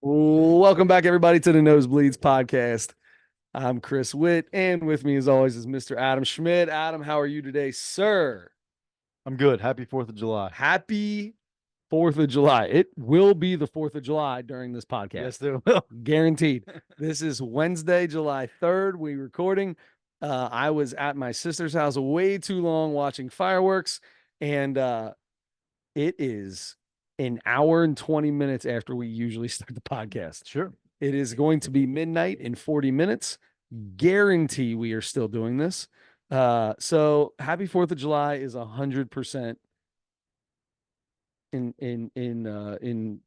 Welcome back, everybody, to the Nosebleeds podcast. I'm Chris Witt, and with me, as always, is Mr. Adam Schmidt. Adam, how are you today, sir? I'm good. Happy 4th of July. Happy 4th of July. It will be the 4th of July during this Yes, podcast. there will. Guaranteed. This is Wednesday, July 3rd. We recording. I was at my sister's house way too long watching fireworks, and it is an hour and 20 minutes after we usually start the podcast. Sure. It is going to be midnight in 40 minutes. Guarantee we are still doing this. So happy 4th of July is 100% in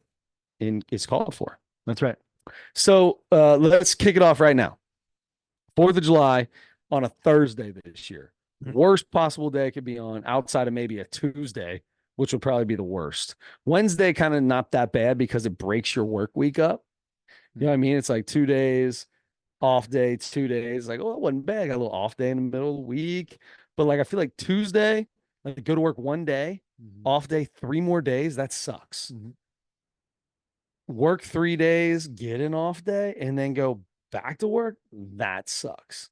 it's called for. That's right. So let's kick it off right now. 4th of July on a Thursday this year. Worst possible day it could be on outside of maybe a Tuesday, which would probably be the worst. Wednesday, kind of not that bad because it breaks your work week up. You know what I mean? It's like 2 days, off day, 2 days. Like, oh, it wasn't bad. I got a little off day in the middle of the week. But like, I feel like Tuesday, like go to work one day, off day 3 more days. That sucks. Work 3 days, get an off day, and then go back to work. That sucks.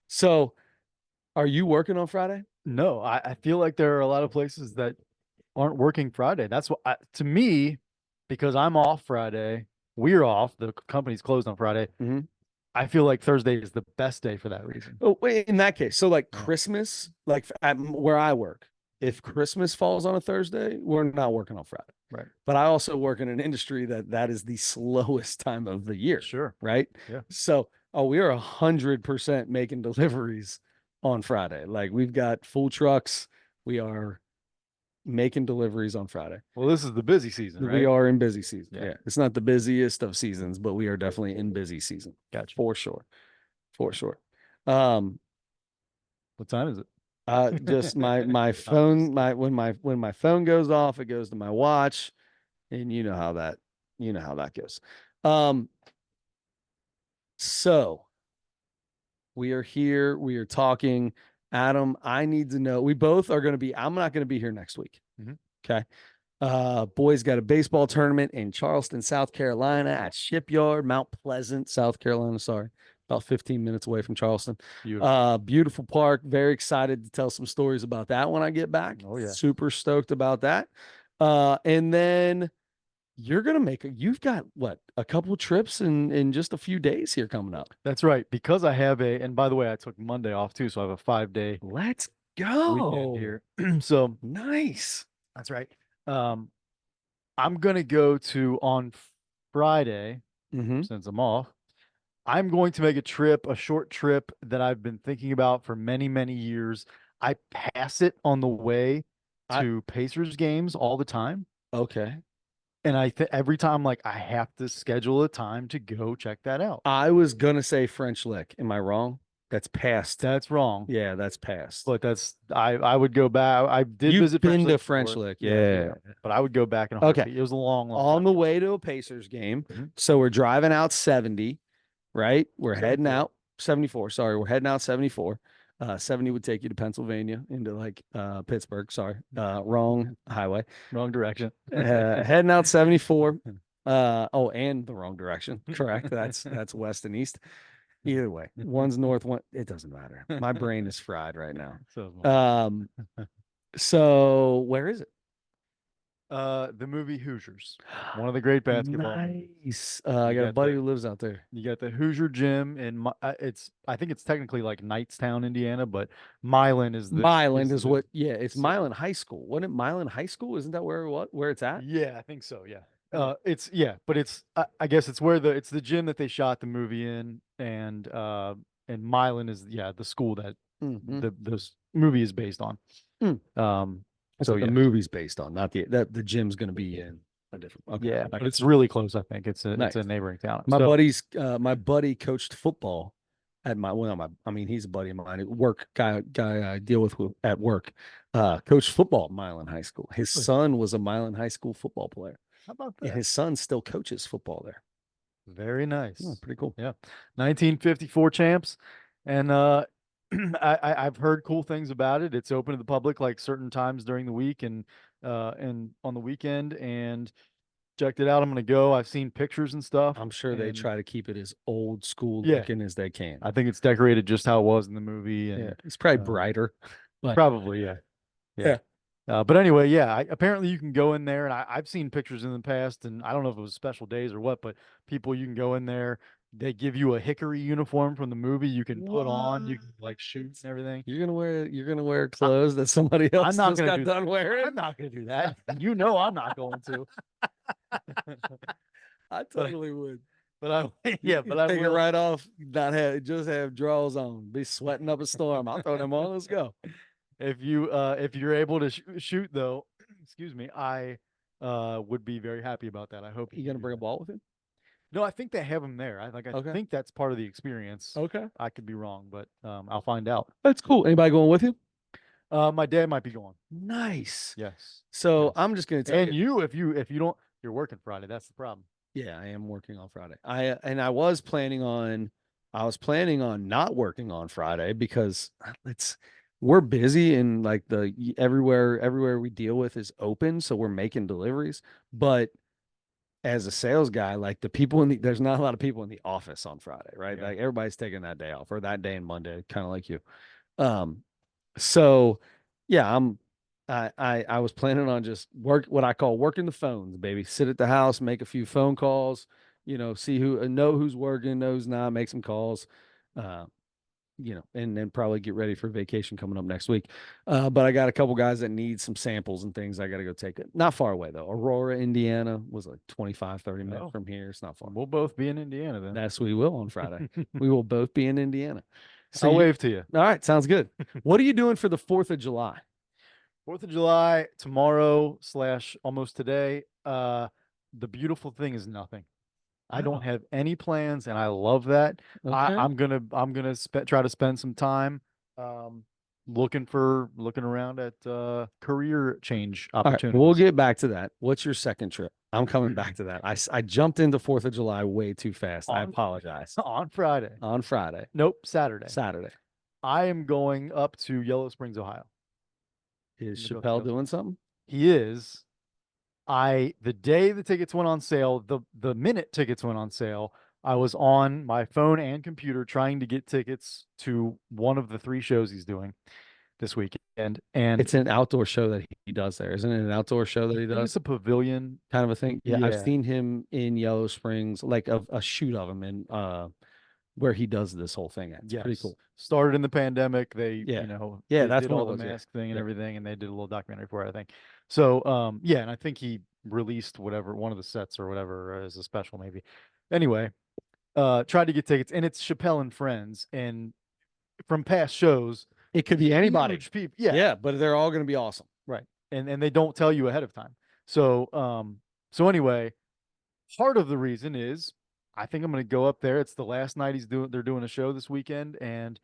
So, are you working on Friday? No, I feel like there are a lot of places that aren't working Friday. That's what, to me, because I'm off Friday, we're off, the company's closed on Friday. I feel like Thursday is the best day for that reason. Oh, wait, in that case, so like Yeah. Christmas, like at where I work, if Christmas falls on a Thursday, we're not working on Friday. Right. But I also work in an industry that is the slowest time of the year. Sure. Right. Yeah. So, we are 100% making deliveries on Friday. Like we've got full trucks. We are making deliveries on Friday. Well, this is the busy season, right? We are in busy season. Yeah. Yeah. It's not the busiest of seasons, but we are definitely in busy season. Gotcha. For sure. For sure. What time is it? Just my phone, when my phone goes off, it goes to my watch, and you know how that goes. Um, so we are here, we are talking. Adam, I need to know. We both are going to be, I'm not going to be here next week. Okay. Boys got a baseball tournament in Charleston, South Carolina at Shipyard, Mount Pleasant, South Carolina. Sorry, about 15 minutes away from Charleston. Beautiful park. Very excited to tell some stories about that when I get back. Oh, yeah. Super stoked about that. And then you've got what, a couple trips in just a few days here coming up. That's right. Because I have and by the way, I took Monday off too, so I have a 5-day Let's weekend go. here. So Nice. that's right. I'm gonna go to on Friday, since I'm off. I'm going to make a short trip that I've been thinking about for many, many years. I pass it on the way to Pacers games all the time. Okay. And every time, like, I have to schedule a time to go check that out. I was gonna say French Lick. Am I wrong? That's past. That's wrong. Yeah, that's past. But I would go back. I did You've visit been to Lick French before. Lick, yeah. But I would go back in a Okay. heartbeat. It was a long, long On time. the way to a Pacers game. So we're driving out 70, right? We're heading 74. out 74. Sorry, we're heading out 74. 70 would take you to Pennsylvania into like Pittsburgh. Sorry. Wrong highway. Wrong direction. Heading out 74. And the wrong direction. Correct. That's west and east. Either way, one's north, one, it doesn't matter. My brain is fried right now. So where is it? The movie Hoosiers, one of the great basketball movies. Nice. I got a buddy who lives out there. You got the Hoosier Gym, and I think it's technically like Knightstown, Indiana, but Milan is what? Yeah, it's Milan High School. Wasn't it Milan High School? Isn't that where it's at? Yeah, I think so. Yeah. But I guess it's it's the gym that they shot the movie in, and Milan is the school that this movie is based on. So the movie's based on, not the gym's going to be in a different. Okay. Yeah, but it's really close. I think it's a neighboring town. My buddy coached football at he's a buddy of mine, work guy I deal with at work. Coached football at Milan High School. His son was a Milan High School football player. How about that? And his son still coaches football there. Very nice. Oh, pretty cool. Yeah. 1954 champs. And I've heard cool things about it. It's open to the public like certain times during the week and on the weekend. And checked it out. I'm gonna go. I've seen pictures and stuff, I'm sure they and try to keep it as old school yeah, looking as they can. I think it's decorated just how it was in the movie, Yeah, and it's probably um, brighter, but probably yeah, yeah. yeah, But anyway, yeah. Apparently, you can go in there, and I've seen pictures in the past, and I don't know if it was special days or what, but people you can go in there. They give you a hickory uniform from the movie. You can put on. You what? can like shoot and everything. You're gonna wear I, clothes that somebody I'm else not just gonna got do that. done I'm wearing? not gonna do that. You know, I'm not going to. I But totally would. but I You yeah, but can I take it will. right off, not have just have drawers on, be sweating up a storm. I'll throw them on. Let's go. If you're able to shoot though, excuse me, I would be very happy about that. I hope you You can gonna do bring a that. ball with you? No, I think they have them there. I Okay. think that's part of the experience. Okay. I could be wrong, but I'll find out. That's cool. Anybody going with you? My dad might be going. Nice. Yes. So Yes. I'm just gonna tell And you. you, if you don't, you're working Friday. That's the problem. Yeah, I am working on Friday. I was planning on not working on Friday because it's we're busy and like everywhere we deal with is open, so we're making deliveries. But as a sales guy, like there's not a lot of people in the office on Friday, right? Yeah. Like everybody's taking that day off or that day and Monday, kind of like you. Um, so yeah, I was planning on just what I call working the phones, baby. Sit at the house, make a few phone calls, see know who's working, know who's not, make some calls, uh, and then probably get ready for vacation coming up next week. But I got a couple guys that need some samples and things I got to go take it. Not far away though. Aurora, Indiana was like 25-30 minutes Oh, from here. It's not far. we'll both be in Indiana That's we will on Friday. then. We will both be in Indiana. So I'll you, wave to you. all right, sounds good. What are you doing for the 4th of July? 4th of July tomorrow slash almost today. The beautiful thing is nothing. I don't Oh, have any plans, and I love that. okay. I'm gonna try to spend some time um, looking around at career change All right, we'll opportunities get back to that. What's your second trip? I'm coming back to that. I jumped into 4th of July way too fast. I on apologize. on Friday. On Friday, Nope, Saturday. Saturday. I am going up to Yellow Springs, Ohio. Is I'm gonna go up to Chappelle Yellow doing Springs. something? He is. The day the tickets went on sale, the minute tickets went on sale, I was on my phone and computer trying to get tickets to one of the three shows he's doing this weekend. And It's an outdoor show that he does there, isn't it? An outdoor show that I he think it's does, a pavilion. kind of a thing. Yeah, I've Yeah. seen him in Yellow Springs, like a shoot of him in where he does this whole thing at. It's pretty Yes. cool. Started in the pandemic. They, Yeah. Yeah, that's did when all it the was. Yeah. mask thing and Yeah. everything, and they did a little documentary for it, I think. So, yeah, and I think he released whatever one of the sets or whatever as a special, maybe. Anyway, tried to get tickets, and it's Chappelle and Friends, and from past shows, It could be anybody. huge people. Yeah, Yeah, but they're all going to be awesome. right. And they don't tell you ahead of time. So, so anyway, part of the reason is I think I'm going to go up there. It's the last night they're doing a show this weekend, and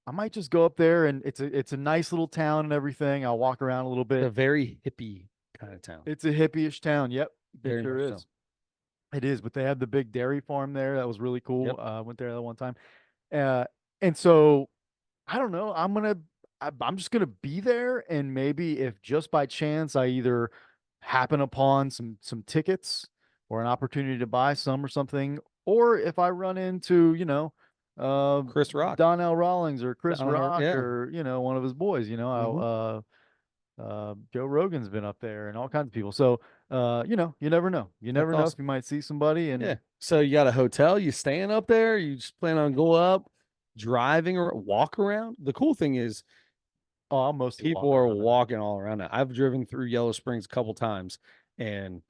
I might just go up there, and it's a nice little town and everything. I'll walk around a little It's bit. a very hippie kind of town. It's a hippie-ish town. Yep, it Very sure much so. is. It is, but they have the big dairy farm there. That was really cool. Yep. Went there that one time. Uh, and so I don't know. I'm just gonna be there, and maybe if just by chance I either happen upon some tickets or an opportunity to buy some or something, or if I run into uh Chris Rock. Donnell Rawlings or Chris Down here. Rock Yeah. or one of his boys, Hmm. Joe Rogan's been up there and all kinds of people. So you never know. You That's never know if awesome. you might see somebody. Yeah. And So you got a hotel, you staying up there, you just plan on go up, driving or walk around. The cool thing is oh, I'll mostly walk people are around, I think. walking all around it. I've driven through Yellow Springs a couple times and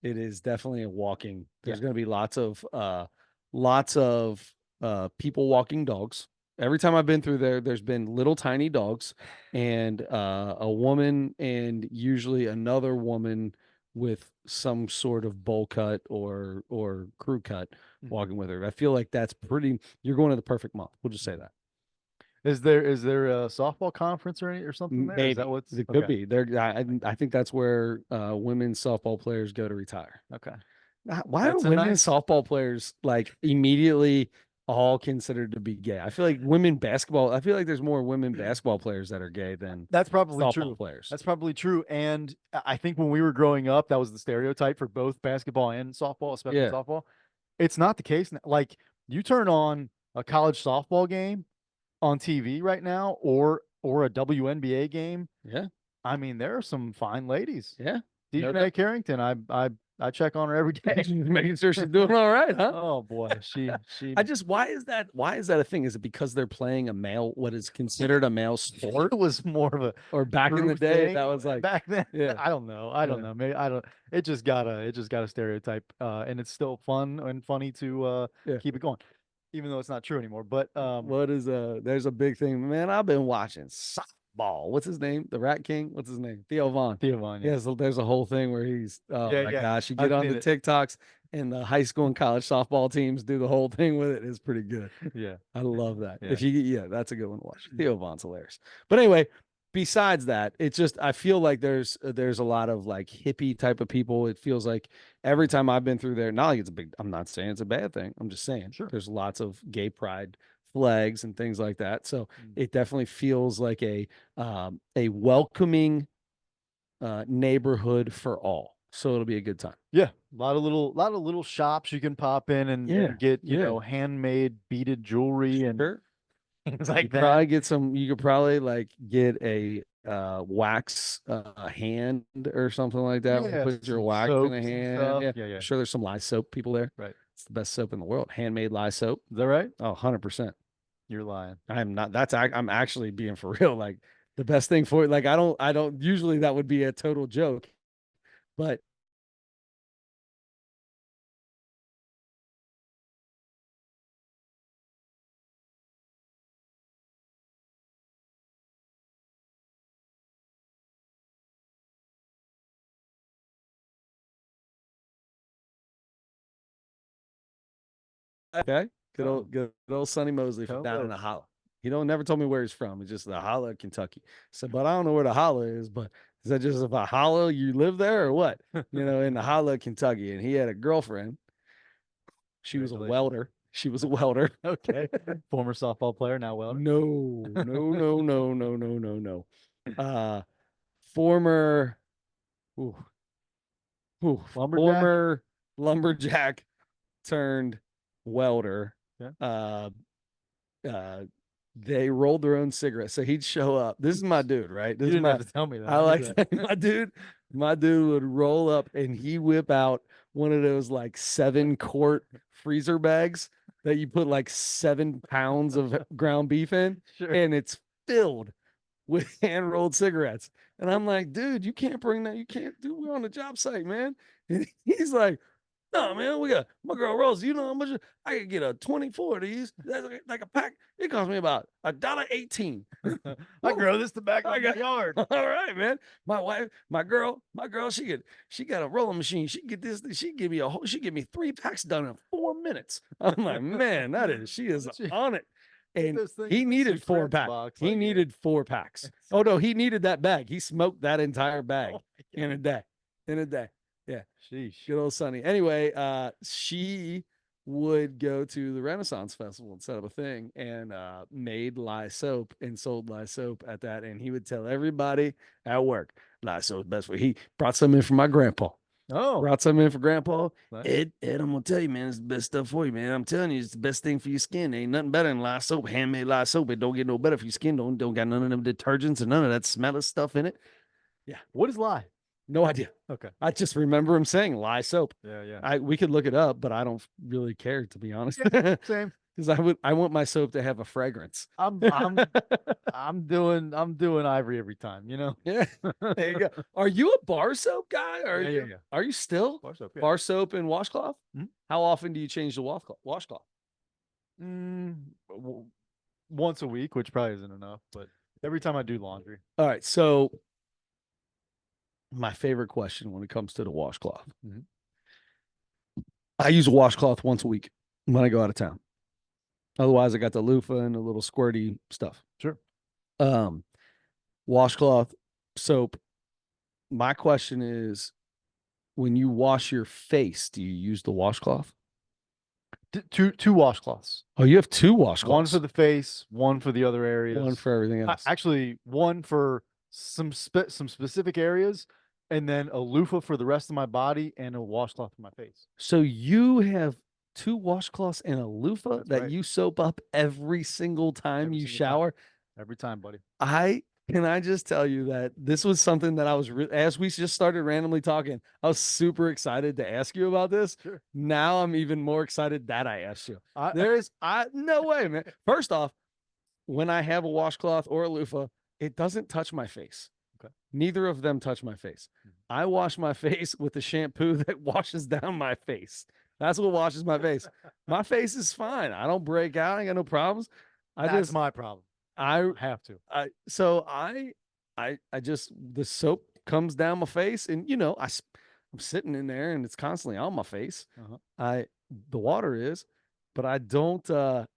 it is definitely a walking. Yeah. There's going to be lots of people walking dogs. Every time I've been through there, there's been little tiny dogs and a woman and usually another woman with some sort of bowl cut or crew cut Mhm. walking with her. I feel like that's pretty you're going to the perfect month. We'll just say that. Is there a softball conference or something there? Is that Maybe what's it could okay? be there. I think that's where women's softball players go to retire. Okay. Why are That's a women's nice. softball players like immediately all considered to be gay. I feel like women basketball, I feel like there's more women basketball players that are gay than That's probably softball true. players. That's probably true. And I think when we were growing up, that was the stereotype for both basketball and softball, especially Yeah. softball. It's not the case now. Like you turn on a college softball game on TV right now or a WNBA game. Yeah. I mean, there are some fine ladies. Yeah. No Dejanay doubt. Carrington, I check on her every day. Just making sure she's doing all right, huh? Oh boy, she I just why is that a thing? Is it because they're playing a male what is considered a male sport? it was more of a Or back in true the day thing that was like, back then. yeah, I don't know. I don't yeah, know. Maybe I don't. It just got a stereotype, and it's still fun and funny to yeah. keep it going, even though it's not true anymore. But What is there's a big thing, man. I've been watching softball. What's his name? The Rat King? What's his name? Theo Vaughn. Theo Von, yeah, Yeah, so there's a whole thing where he's oh yeah, my yeah. gosh, you get I've on seen the it. TikToks and the high school and college softball teams do the whole thing with it. It's pretty good. Yeah, I love that. yeah. If you yeah, that's a good one to watch. Theo Vaughn's hilarious. But anyway, besides that, it's just I feel like there's a lot of like hippie type of people. It feels like every time I've been through there, not like it's a big, I'm not saying it's a bad thing. I'm just saying Sure. there's lots of gay pride flags and things like that. So it definitely feels like a welcoming neighborhood for all. So it'll be a good time. Yeah, lot of little shops you can pop in Yeah, and get, you yeah. know, handmade beaded jewelry and Sure. things You like could that. probably get some, you could probably like get a wax hand or something like that. Yeah, Put your some wax in a soaps and hand. stuff. Yeah. Yeah, yeah. I'm sure there's some lye soap people there. Right. It's the best soap in the world. Handmade lye soap. Is that right? Oh, 100%. You're lying. I'm not, I'm actually being for real. Like the best thing for it. Like I don't, usually that would be a total joke, but okay. Oh, Good old Sonny Mosley from down in Como. the holla. He don't never told me where he's from. It's just the holla, Kentucky. So, but I don't know where the holla is, but is that just if a holla you live there or what? You know, in the holla, Kentucky. And he had a girlfriend. She was a Congratulations. welder. She was a welder. Okay. Former softball player, now welder. No, no, no, no, no, no, no, no. Uh former ooh, Lumberjack. former lumberjack turned welder. Yeah. Uh they rolled their own cigarettes. So he'd show up. This is my dude, right? This You is didn't my have to tell me that. I I knew like that. my dude would roll up and he whip out one of those like 7 quart freezer bags that you put like 7 pounds of ground beef in, Sure. and it's filled with hand rolled cigarettes. And I'm like, dude, you can't bring that. You can't do. We're on the job site, man. And he's like, no, man, we got my girl Rose. You know how much I could get a 24 of these. That's like a pack. It cost me about $1.18. I grow this tobacco I in my got yard. all right, man. My wife, my girl, she got a rolling machine. She get this. She give me she give me 3 packs done in 4 minutes. I'm like, man, she is on it. And Those things he in the needed Soup 4 packs. box, He like, yeah. needed 4 packs. Oh no, he needed that bag. He smoked that entire bag Oh my in a day. In a day. Yeah. Sheesh. Good old Sonny. Anyway, she would go to the Renaissance Festival and set up a thing and made lye soap and sold lye soap at that. And he would tell everybody at work, lye soap is best for he brought some in for my grandpa. Oh, Brought some in for grandpa. nice. Ed, I'm gonna tell you, man, it's the best stuff for you, man. I'm telling you, it's the best thing for your skin. Ain't nothing better than lye soap, handmade lye soap. It don't get no better for your skin. Don't got none of them detergents and none of that smelly stuff in it. Yeah. What is lie? No idea. Okay. I just remember him saying lye soap. Yeah, yeah. We could look it up, but I don't really care to be honest. Yeah, same. Because I want my soap to have a fragrance. I'm doing ivory every time, you know? Yeah. There you go. Are you a bar soap guy? Yeah. Are you still Bar soap, yeah. bar soap and washcloth? Mhm. How often do you change the washcloth? Once a week, which probably isn't enough, but every time I do laundry. All right. So my favorite question when it comes to the washcloth. Mhm. I use a washcloth once a week when I go out of town. Otherwise, I got the loofah and the little squirty stuff. Sure. Washcloth, soap. My question is, when you wash your face, do you use the washcloth? Two washcloths. Oh, you have two One for washcloths. the face, one for the other One areas. for everything else. Actually, one for some specific areas, and then a loofah for the rest of my body, and a washcloth for my face. So you have two washcloths and a loofah That's that right. you soap up every single time Every you single time. shower. Every time, buddy. I can I just tell you that this was something that I was as we just started randomly talking, I was super excited to ask you about this. Sure. Now I'm even more excited that I asked you. I There is I no way, man. First off, when I have a washcloth or a loofah, it doesn't touch my face. Okay. Neither of them touch my face. I wash my face with the shampoo that washes down my face. That's what washes my face. My face is fine. I don't break out. I got no problems. I That's just my problem. I Have to. I just the soap comes down my face, and I'm sitting in there and it's constantly on my face. I The water is, but I don't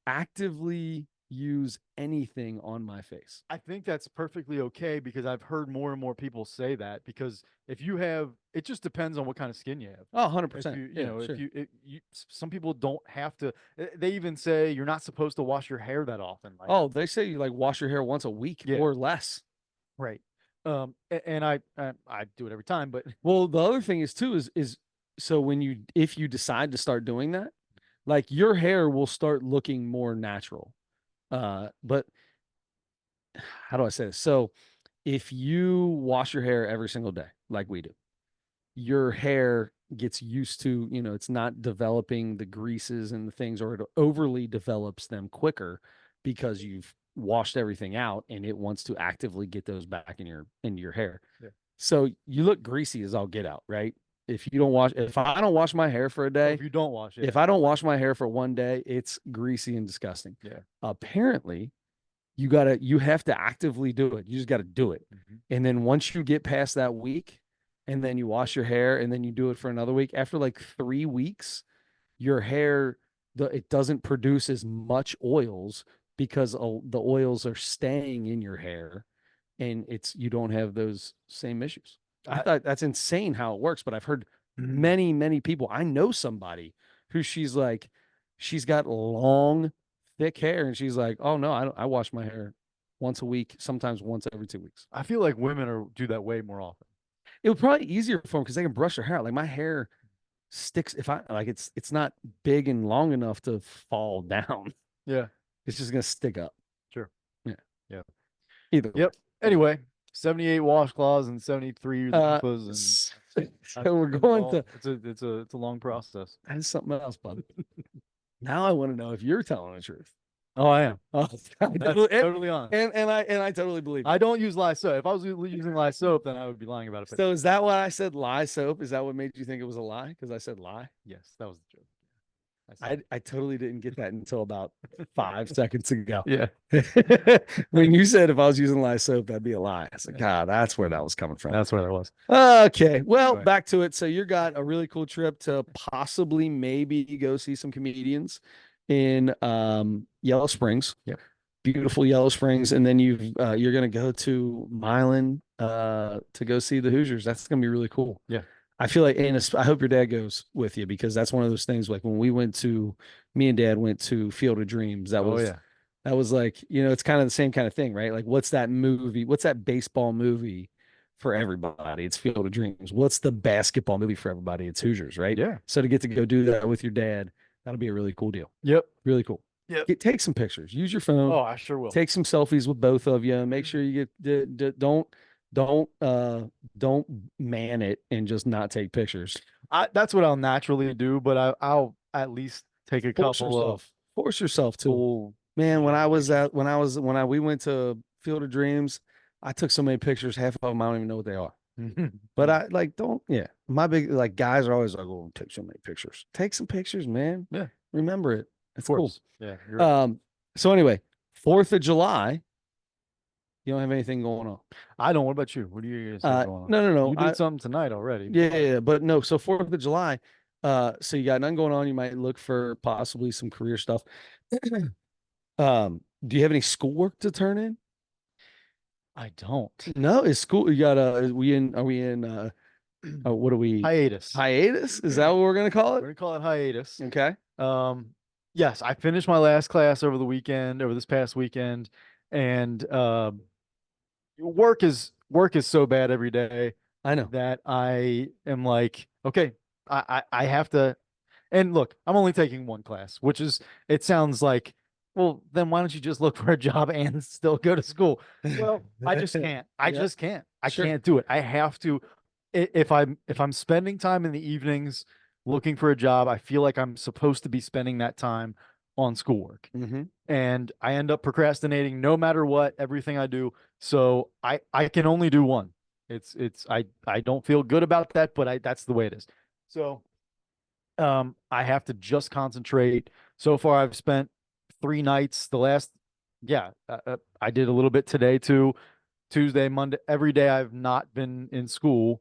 actively use anything on my face. I think that's perfectly okay because I've heard more and more people say that because if you have, it just depends on what kind of skin you have. Oh, If 100%. you, you Yeah, know, sure. if some people don't have to, they even say you're not supposed to wash your hair that often. Like, Oh, they say you like wash your hair once a week yeah, or less. right. And I do it every time, but Well, the other thing is too is so if you decide to start doing that, like your hair will start looking more natural. But how do I say this? So if you wash your hair every single day, like we do, your hair gets used to, it's not developing the greases and the things, or it overly develops them quicker because you've washed everything out and it wants to actively get those back into your hair. yeah. So you look greasy as all get out, right? If I don't wash my hair for a Or day, if you don't wash it, if I don't wash my hair for one day, it's greasy and disgusting. yeah. Apparently, you have to actively do it. You just got to do it. And then once you get past that week and then you wash your hair and then you do it for another week, after like 3 weeks, your hair, it doesn't produce as much oils because the oils are staying in your hair and you don't have those same issues. I thought that's insane how it works, but I've heard many, many people. I know somebody who she's got long, thick hair, and she's like, "Oh no, I wash my hair once a week, sometimes once every 2 weeks." I feel like women do that way more often. It would probably easier for them because they can brush their hair out. Like my hair sticks if I like it's not big and long enough to fall down. Yeah. It's just gonna stick up. Sure. Yeah. Yeah. Either Yep. way. Anyway, 78 washcloths and 73 loofahs, and So we're going to it's a long process. that's something else, bud. Now I want to know if you're telling the truth. Oh, I am. Oh, Totally honest. and I totally believe it. I don't use lye soap. If I was using lye soap, then I would be lying about it. So is that what I said? Lie soap? Is that what made you think it was a lie? Because I said lie. Yes, that was the joke. I totally didn't get that until about 5 seconds ago. Yeah. When you said if I was using lye soap, that'd be a lie. I said, God, that's where that was coming from. That's where that was. Okay. Well, Right. back to it. So you got a really cool trip to possibly maybe go see some comedians in Yellow Springs. Yep. Beautiful Yellow Springs. And then you're gonna go to Milan to go see the Hoosiers. That's gonna be really cool. Yeah. I feel like, and I hope your dad goes with you because that's one of those things. Like when me and Dad went to Field of Dreams. That was like, it's kind of the same kind of thing, right? Like, what's that movie? What's that baseball movie for everybody? It's Field of Dreams. What's the basketball movie for everybody? It's Hoosiers, right? Yeah. So to get to go do that with your dad, that'll be a really cool deal. Yep. Really cool. Yep. Take some pictures. Use your phone. Oh, I sure will. Take some selfies with both of you. Make sure you don't man it and just not take pictures. That's what I'll naturally do, but I'll at least take a couple of force yourself to. cool. Man, we went to Field of Dreams, I took so many pictures, half of them I don't even know what they are. But I like don't my big like guys are always like, oh, take so many pictures. Take some pictures, man. Yeah. Remember it. It's cool. Yeah. Right. So anyway, 4th of July, you don't have anything going on. I don't. What about you? What do you guys have going on? No. You did something tonight already. Yeah, but no. So 4th of July, so you got nothing going on. You might look for possibly some career stuff. Do you have any schoolwork to turn in? I don't. No, is school? You got are we in what are we? Hiatus. Hiatus? Is that what we're gonna call We're it? gonna call it hiatus. Okay. Yes, I finished my last class over the weekend, over this past weekend, and work is so bad every day I know. that I am like, okay, I have to. And look, I'm only taking one class, which is, it sounds like, well, then why don't you just look for a job and still go to school? Well, I just can't. I Yeah, just can't. I sure. can't do it. I have to. If I'm spending time in the evenings looking for a job, I feel like I'm supposed to be spending that time on schoolwork. Mm-hmm. And I end up procrastinating no matter what, everything I do. So I can only do one. I don't feel good about that, but I that's the way it is. So I have to just concentrate. So far, I've spent 3 nights. Yeah, I did a little bit today too. Tuesday, Monday, every day I've not been in school.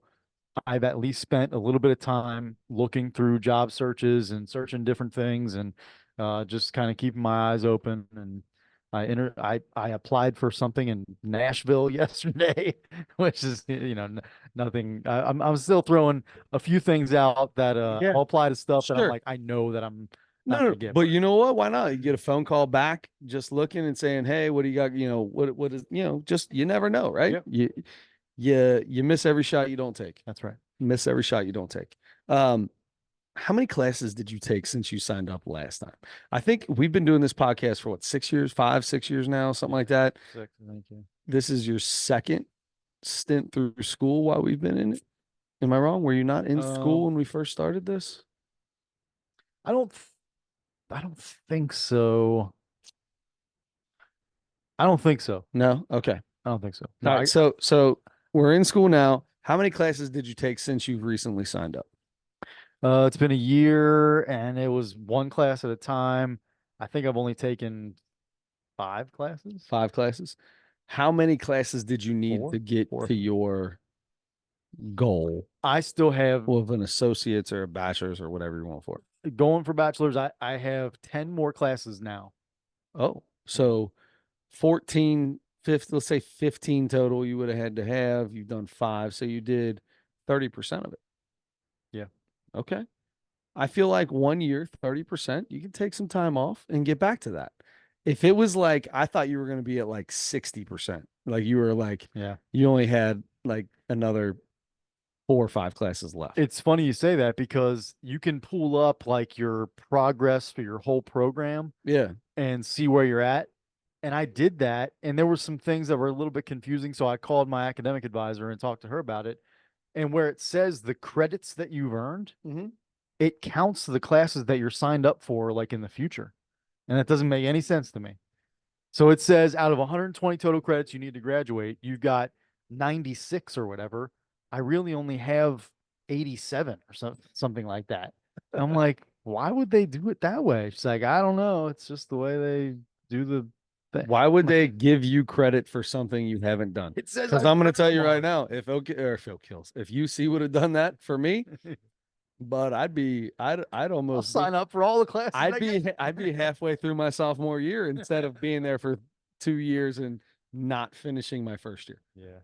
I've at least spent a little bit of time looking through job searches and searching different things and just kind of keeping my eyes open. And I applied for something in Nashville yesterday, which is nothing. I'm still throwing a few things out that Yeah, I'll apply to stuff that I'm sure. like I know that I'm No, not no, gonna get. but But you know what? Why not? You get a phone call back, just looking and saying, "Hey, what do you got?" What is, just you never know, right? yeah, You miss every shot you don't take. that's right. Miss every shot you don't take. Um, how many classes did you take since you signed up last time? I think we've been doing this podcast for what, 6 years, 5, 6 years now, something like that. Six, thank you. This is your second stint through school while we've been in it. Am I wrong? Were you not in school Um, when we first started this? I don't, I don't think so. I don't think so. No? Okay. I don't think so. All No, right. So we're in school now. How many classes did you take since you've recently signed up? it's been a year and it was one class at a time. I think I've only taken 5 classes. 5 classes. How many classes did you need Four, to get four. to your goal I still have of an associate's or a bachelor's or whatever you want for it? going for bachelor's. I have 10 more classes now. Oh, And so 14, fifth, let's say 15 total you would have had to have. You've done five, so you did 30% of it. yeah, Okay. I feel like 1 year, 30%, you can take some time off and get back to that. If it was like, I thought you were going to be at like 60%, like you were like, yeah. you only had like another 4 or 5 classes left. It's funny you say that because you can pull up like your progress for your whole program Yeah. and see where you're at. And I did that, and there were some things that were a little bit confusing. So I called my academic advisor and talked to her about it. And where it says the credits that you've earned, Hmm. it counts the classes that you're signed up for like in the future. And that doesn't make any sense to me. So it says out of 120 total credits you need to graduate, you've got 96 or whatever. I really only have 87 or something like that. And I'm like, why would they do it that way? She's like, I don't know. It's just the way they do the thing. Why would they give you cred for something you haven't done? It says Because I I'm going to tell you right performed. now, if Oak Kills, if UC would have done that for me, but I'd I'll almost be, sign up for all the classes I get. I'd be halfway through my sophomore year instead of being there for 2 years and not finishing my first year. Yeah.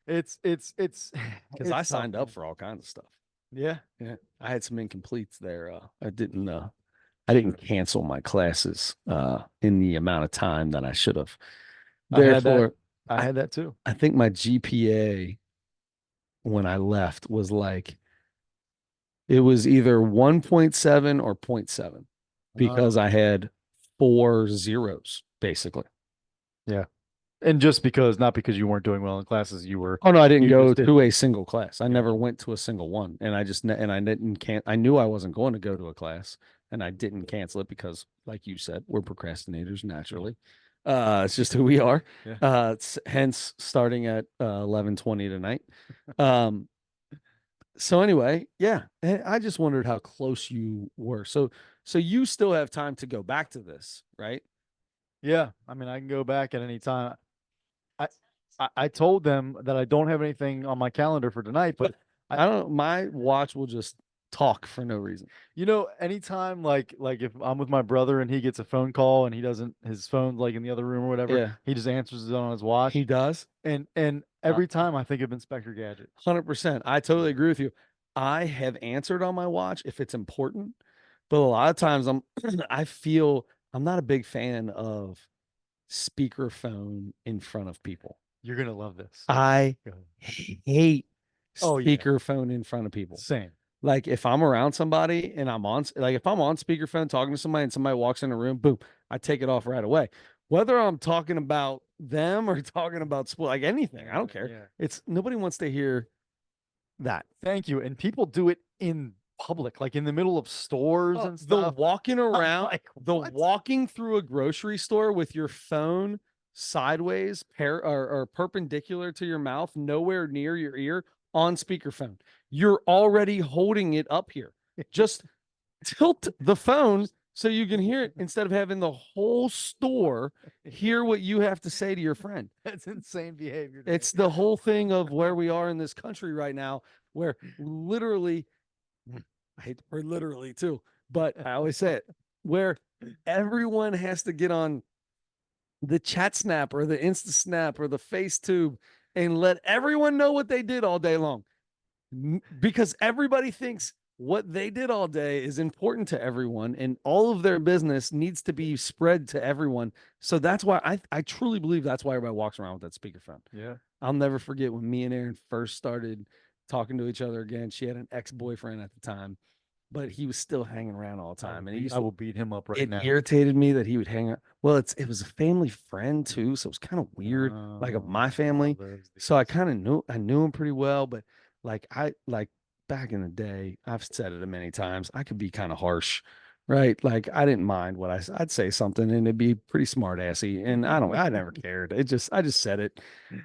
It's Because I it's tough, signed up man. for all kinds of stuff. Yeah. Yeah, I had some incompletes there. I didn't cancel my classes in the amount of time that I should have. I had that. Therefore, I I had that too. I think my GPA when I left was like it was either 1.7 or zero point 0.7 because I had 4 zeros basically. Yeah. And just because, not because you weren't doing well in classes, Oh no, I didn't you go just didn't. to a single class. I Yeah. never went to a single one, and I didn't can't. I knew I wasn't going to go to a class, and I didn't cancel it because, like you said, we're procrastinators naturally. It's just who we are. Yeah. Hence starting at 11:20 tonight. Um, so anyway, yeah, I just wondered how close you were. So you still have time to go back to this, right? Yeah. I mean, I can go back at any time. I, I told them that I don't have anything on my calendar for tonight, but I, I don't. My watch will just talk for no reason. anytime like if I'm with my brother and he gets a phone call and he doesn't his phone's like in the other room or whatever, Yeah, he just answers it on his he watch. does. And Uh, every time I think of Inspector Gadget. 100%. I totally agree with you. I have answered on my watch if it's important, But a lot of times I feel I'm not a big fan of speakerphone in front of people. You're gonna love this. I hate Oh yeah, speakerphone in front of people. same. Like if I'm around somebody and if I'm on speakerphone talking to somebody and somebody walks in the room, boom, I take it off right away. Whether I'm talking about them or talking about sport, like anything, I don't care. Yeah. It's nobody wants to hear that. Thank you. And people do it in public, like in the middle of stores and The stuff. walking around, like, the what? walking through a grocery store with your phone sideways, or perpendicular to your mouth, nowhere near your ear, on speakerphone. You're already holding it up here. Just tilt the phone so you can hear it instead of having the whole store hear what you have to say to your friend. That's insane behavior. It's the whole thing of where we are in this country right now, where literally, I hate the word literally too, but I always say it, where everyone has to get on the chat snap or the Insta snap or the FaceTube and let everyone know what they did all day long. Because everybody thinks what they did all day is important to everyone and all of their business needs to be spread to everyone. So that's why I truly believe that's why everybody walks around with that speakerphone. Yeah. I'll never forget when me and Erin first started talking to each other again. She had an ex-boyfriend at the time, but he was still hanging around all the time. And I will beat him up right now. It irritated me that he would hang out. Well, it was a family friend too, so it was kind of weird, like of my family. So I knew him pretty well, but like back in the day, I've said it many times, I could be kind of harsh, right? Like I didn't mind what I'd say something and it'd be pretty smart assy, and I never cared. I just said it.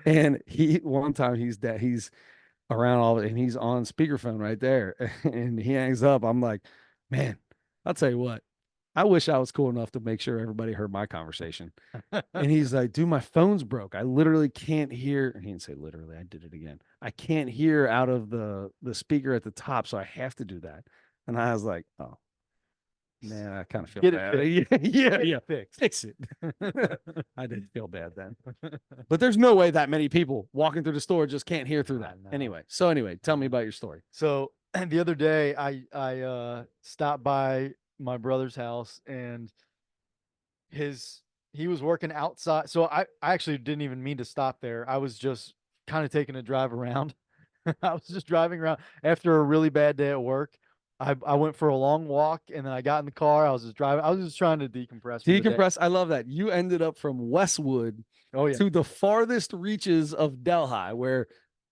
And one time he's around all and he's on speakerphone right there and he hangs up. I'm like, man, I'll tell you what, I wish I was cool enough to make sure everybody heard my conversation. And he's like, dude, my phone's broke. I literally can't hear. And he didn't say literally, I did it again. I can't hear out of the speaker at the top, so I have to do that. And I was like, oh man, I kind of feel bad. Yeah. Fix it. I did feel bad then. But there's no way that many people walking through the store just can't hear through that. Anyway, tell me about your story. So and the other day I stopped by my brother's house and he was working outside. So I actually didn't even mean to stop there. I was just kind of taking a drive around. I was just driving around after a really bad day at work. I went for a long walk and then I got in the car. I was just driving. I was just trying to decompress. Decompress. I love that. You ended up from Westwood to the farthest reaches of Delhi, where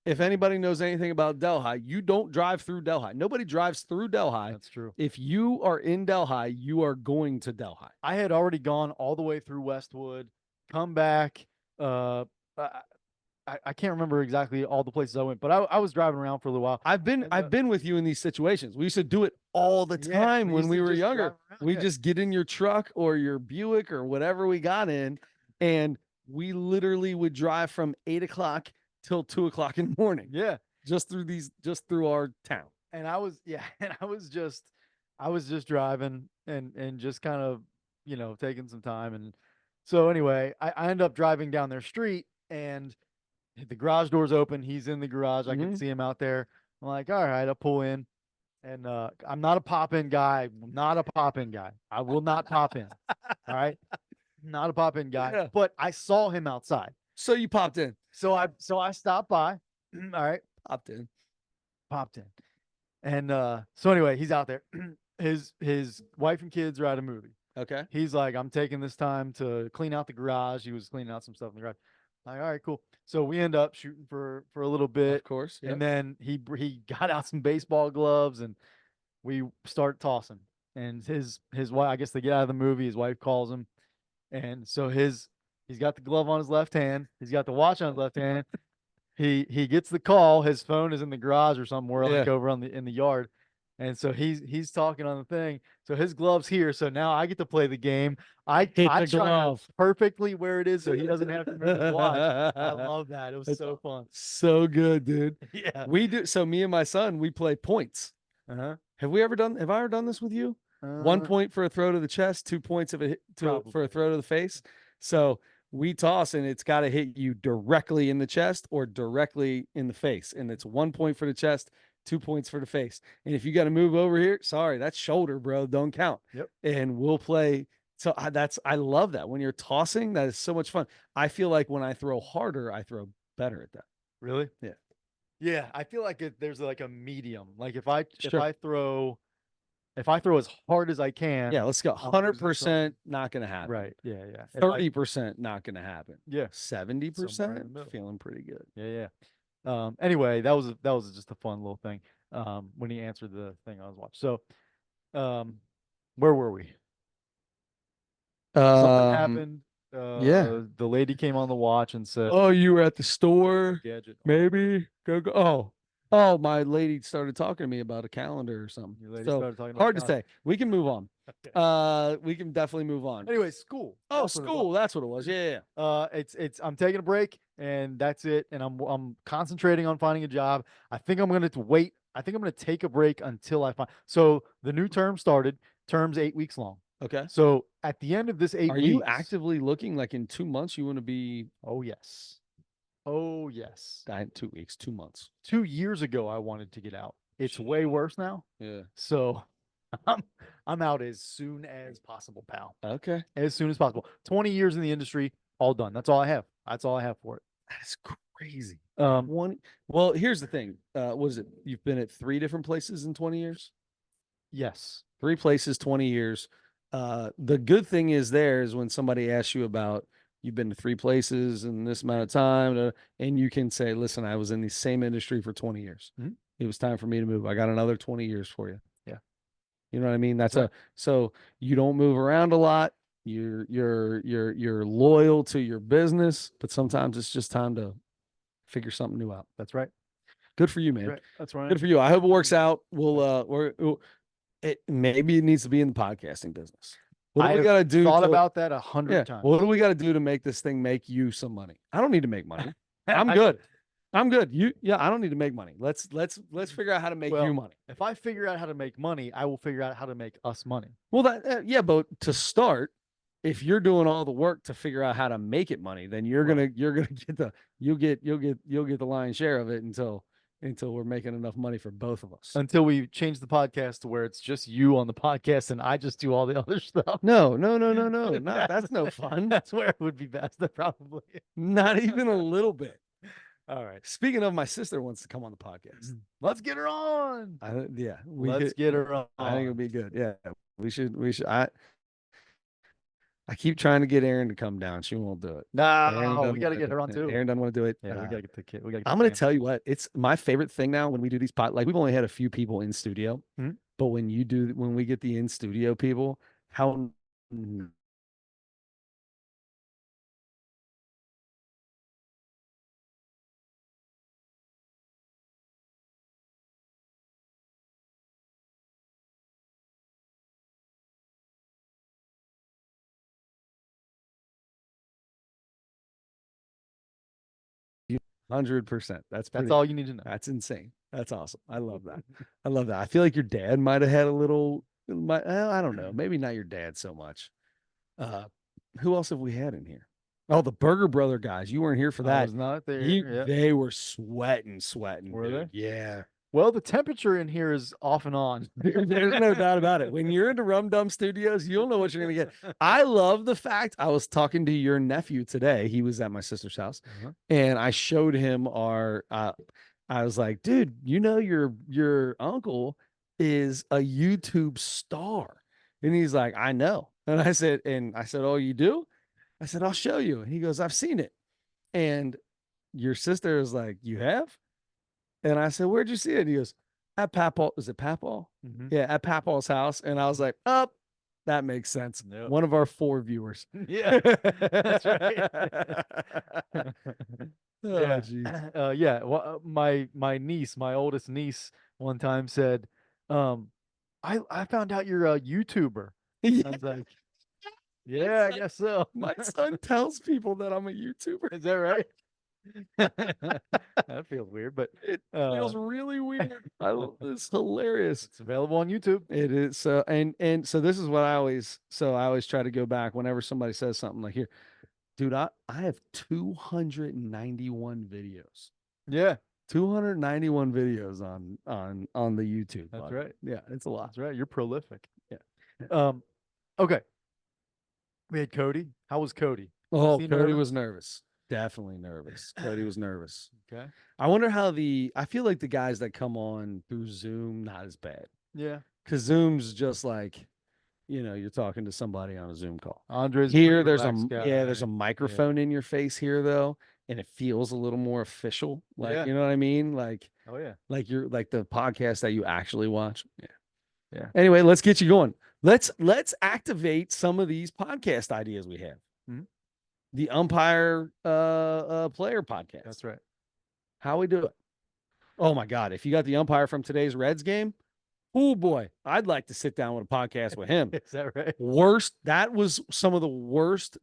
if anybody knows anything about Delhi, you don't drive through Delhi. Nobody drives through Delhi. That's true. If you are in Delhi, you are going to Delhi. I had already gone all the way through Westwood, come back. I can't remember exactly all the places I went, but I was driving around for a little while. I've been with you in these situations. We used to do it all the time when we were younger. We just get in your truck or your Buick or whatever we got in, and we literally would drive from 8 o'clock till 2 o'clock in the morning. Yeah, just through our town. And I was just driving and just kind of taking some time. And so anyway, I end up driving down their street and the garage door's open. He's in the garage. I can see him out there. I'm like, all right, I'll pull in. And I'm not a pop-in guy. Not a pop-in guy. I will not pop in. All right. Not a pop-in guy. Yeah. But I saw him outside. So you popped in. So I stopped by. All right. Popped in. And so anyway, he's out there. His wife and kids are at a movie. Okay. He's like, I'm taking this time to clean out the garage. He was cleaning out some stuff in the garage. Like, all right, cool. So we end up shooting for a little bit, of course. Yep. And then he got out some baseball gloves and we start tossing. And his wife, I guess they get out of the movie. His wife calls him, and so he's got the glove on his left hand. He's got the watch on his left hand. He gets the call. His phone is in the garage or somewhere, like over in the yard. And so he's talking on the thing. So his glove's here. So now I get to play the game. I try perfectly where it is so he doesn't have to remember his watch. I love that. It was so fun. So good, dude. Yeah. We do. So me and my son, we play points. Uh-huh. Have I ever done this with you? 1 point for a throw to the chest, 2 points for a throw to the face. So we toss and it's got to hit you directly in the chest or directly in the face. And it's 1 point for the chest, 2 points for the face. And if you got to move over here, sorry, that's shoulder, bro. Don't count. Yep. And we'll play. So I love that. When you're tossing, that is so much fun. I feel like when I throw harder, I throw better at that. Really? Yeah. Yeah, I feel like there's like a medium. Like if I Sure. throw as hard as I can, Yeah, let's go. I'm losing 100% not going to happen. right. Yeah, yeah. 30% not going to happen. Yeah. Somewhere in the 70% middle. feeling pretty good. Yeah, yeah. Anyway, that was just a fun little thing. When he answered the thing I was watching. So, where were we? Something happened. Yeah. The lady came on the watch and said, Oh, you were at the store? "Gadget, Maybe go. Oh, my lady started talking to me about a calendar or something. your lady So started talking about hard to calendar." say. We can move on. Okay. We can definitely move on. Anyway, school. Oh, That's what it was. school. That's what it was. Yeah, yeah. It's I'm taking a break and that's it. And I'm concentrating on finding a job. I think I'm gonna wait. I think I'm gonna take a break until I find. So the new term started. Term's 8 weeks long. Okay. So at the end of this 8 Are weeks, you actively looking like in 2 months you want to be? oh yes, oh yes. 2 weeks, 2 months. 2 years ago, I wanted to get out. It's way worse now. Yeah. So I'm out as soon as possible, pal. Okay. As soon as possible. 20 years in the industry, all done. That's all I have. That's all I have for it. That's crazy. One. Well, here's the thing. What is it? You've been at 3 different places in 20 years? Yes. 3 places, 20 years. The good thing is when somebody asks you about you've been to 3 places in this amount of time, and you can say, listen, I was in the same industry for 20 years. Mhm. It was time for me to move. I got another 20 years for you. Yeah. You know what I mean? That's right. So you don't move around a lot. You're loyal to your business, but sometimes it's just time to figure something new out. That's right. Good for you, man. Right. That's right. Good for you. I hope it works out. Maybe it needs to be in the podcasting business. What do we got to do? Thought about that 100 times. What do we got to do to make this thing make you some money? I don't need to make money. I'm good. I'm good. I don't need to make money. Let's figure out how to make you money. If I figure out how to make money, I will figure out how to make us money. Well, but to start, if you're doing all the work to figure out how to make it money, then you'll get the lion's share of it until we're making enough money for both of us. Until we change the podcast to where it's just you on the podcast and I just do all the other stuff. No. That's no fun. That's where it would be best. Probably not even a little bit. All right. Speaking of, my sister wants to come on the podcast. Let's get her on. Let's get her on. I think it'll be good. Yeah, we should. I keep trying to get Erin to come down. She won't do it. No, we got to get her on too. Erin doesn't want to do it. Yeah, we got to get the kid. I'm going to tell you what. It's my favorite thing now when we do these like we've only had a few people in studio, but when we get the in studio people, how 100%. That's all you need to know. That's insane. That's awesome. I love that. I love that. I feel like your dad might have had a little. I don't know. Maybe not your dad so much. Who else have we had in here? Oh, the Burger Brother guys. You weren't here for that. I was not there. They were sweating. Were dude. They? Yeah. Well, the temperature in here is off and on. There's no doubt about it. When you're into Rum Dum Studios, you'll know what you're going to get. I love the fact I was talking to your nephew today. He was at my sister's house, and I showed him our. I was like, dude, your uncle is a YouTube star, and he's like, I know. And I said, oh, you do? I said, I'll show you. And he goes, I've seen it. And your sister is like, you have? And I said, where'd you see it? And he goes, at Papaw. Is it Papaw? Yeah, at Papaw's house. And I was like, oh, that makes sense. Yep. One of our 4 viewers. Yeah, that's right. Yeah. Well, my niece, my oldest niece, one time said, I found out you're a YouTuber. Yeah. I was like, yeah, I guess so. My son tells people that I'm a YouTuber. Is that right? That feels weird, but it feels really weird. It's hilarious. It's available on YouTube. It is. And so this is what I always try to go back whenever somebody says something like, here, dude, I have 291 videos. Yeah. 291 videos on the YouTube. That's bud. right. Yeah, it's a lot. That's right. You're prolific. Yeah. Okay. We had Cody. How was Cody? Was Oh, he Cody nervous? was nervous. Definitely nervous. Cody was nervous. Okay. I wonder how I feel like the guys that come on through Zoom, not as bad. Yeah. Because Zoom's just like, you're talking to somebody on a Zoom call. Andre's Here, pretty relaxed guy. there's a microphone in your face here though, and it feels a little more official. Like, Yeah. you know what I mean? Like, Oh yeah. like you're like the podcast that you actually watch. Yeah. Yeah. Anyway, let's get you going. Let's activate some of these podcast ideas we have. Mhm. The umpire player podcast. That's right. How we do it. Oh my God. If you got the umpire from today's Reds game, oh boy, I'd like to sit down with a podcast with him. Is that right? That was some of the worst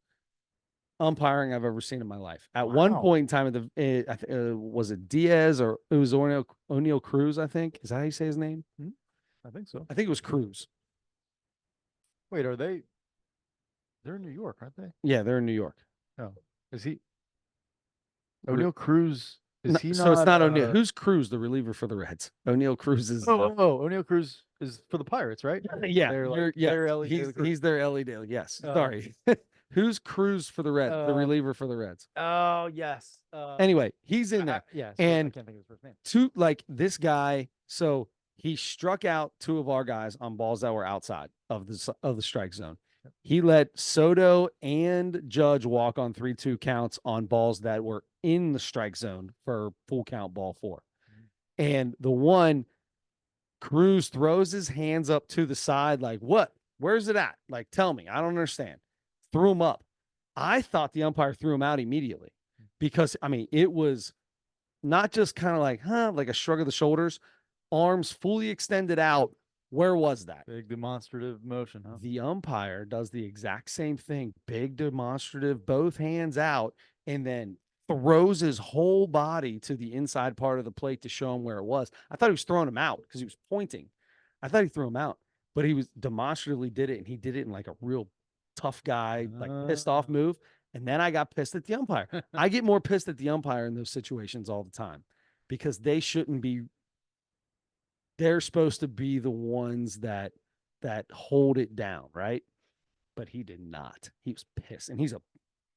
umpiring I've ever seen in my life. At one Wow. point in time, was it Diaz or it was O'Neill Cruz, I think. Is that how you say his name? I think so. I think it was Cruz. Wait, they're in New York, aren't they? Yeah, they're in New York. Oh. Is he O'Neill Cruz? Is he so not? it's not O'Neill. Who's Cruz, the reliever for the Reds? O'Neill Cruz is. O'Neill Cruz is for the Pirates, right? Yeah, they're Ellie he's their Ellie Daly. Yes, sorry. Who's Cruz for the Reds? The reliever for the Reds. Oh yes. Anyway, he's in there. Yeah, and I can't think of his first name. This guy. So he struck out two of our guys on balls that were outside of the strike zone. He let Soto and Judge walk on 3-2 counts on balls that were in the strike zone for full count ball 4. And the one, Cruz throws his hands up to the side like, what? Where's it at? Like, tell me. I don't understand. Threw him up. I thought the umpire threw him out immediately because, it was not just kind of like a shrug of the shoulders, arms fully extended out. Where was that? Big demonstrative motion, huh? The umpire does the exact same thing. Big demonstrative, both hands out, and then throws his whole body to the inside part of the plate to show him where it was. I thought he was throwing him out because he was pointing. I thought he threw him out, but he was demonstratively did it, and he did it in like a real tough guy, like pissed off move. And then I got pissed at the umpire. I get more pissed at the umpire in those situations all the time because they shouldn't be. They're supposed to be the ones that hold it down, right? But he did not. He was pissed, and he's a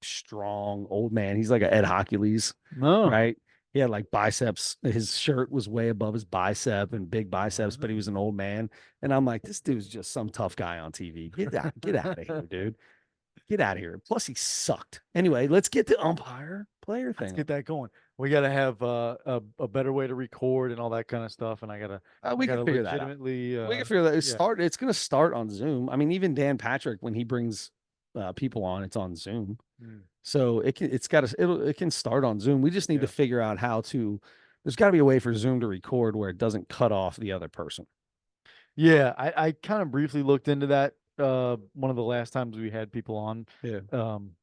strong old man. He's like a Ed Hockley's, right? He had like biceps. His shirt was way above his bicep and big biceps, but he was an old man. And I'm like, this dude's just some tough guy on TV. Get out of here, dude. Get out of here. Plus, he sucked. Anyway, let's get the umpire player thing. Let's get that going. We got to have a better way to record and all that kind of stuff. And I got to, we can figure that out. We can figure that. It's going to start on Zoom. Even Dan Patrick, when he brings people on, it's on Zoom. So it can start on Zoom. We just need to figure out how to. There's got to be a way for Zoom to record where it doesn't cut off the other person. Yeah, I kind of briefly looked into that one of the last times we had people on. Yeah.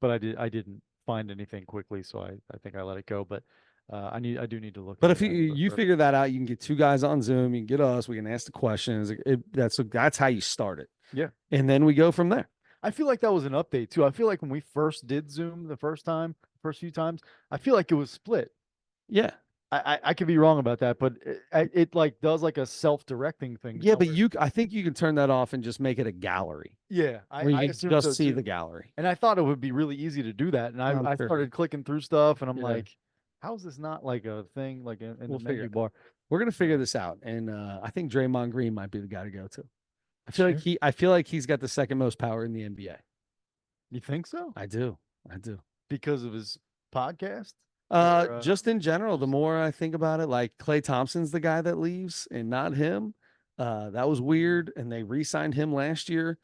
But I didn't find anything quickly, so I think I let it go. But I do need to look. But if you figure that out, you can get two guys on Zoom. You can get us. We can ask the questions. That's how you start it. Yeah. And then we go from there. I feel like that was an update too. I feel like when we first did Zoom the first few times, I feel like it was split. Yeah. I could be wrong about that, but it like does like a self-directing thing. Yeah, but I think you can turn that off and just make it a gallery. Yeah, where you can just see the gallery. And I thought it would be really easy to do that. And I started clicking through stuff, and I'm like, how is this not like a thing like in the menu bar? We're gonna figure this out, and I think Draymond Green might be the guy to go to. I feel like he's got the second most power in the NBA. You think so? I do. Because of his podcast? Just in general, the more I think about it, like Klay Thompson's the guy that leaves and not him. That was weird. And they re-signed him last year.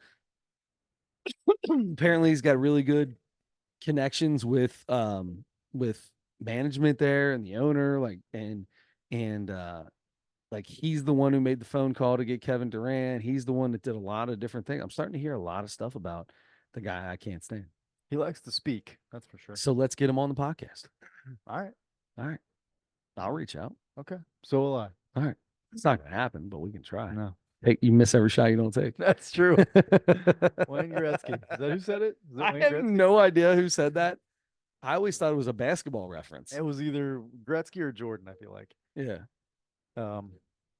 Apparently he's got really good connections with management there and the owner, like he's the one who made the phone call to get Kevin Durant. He's the one that did a lot of different things. I'm starting to hear a lot of stuff about the guy I can't stand. He likes to speak, that's for sure. So let's get him on the podcast. All right. I'll reach out. Okay. So will I. All right. It's not going to happen, but we can try. No. You miss every shot you don't take. That's true. Wayne Gretzky. Is that who said it? I have no idea who said that. I always thought it was a basketball reference. It was either Gretzky or Jordan, I feel like. Yeah. Um,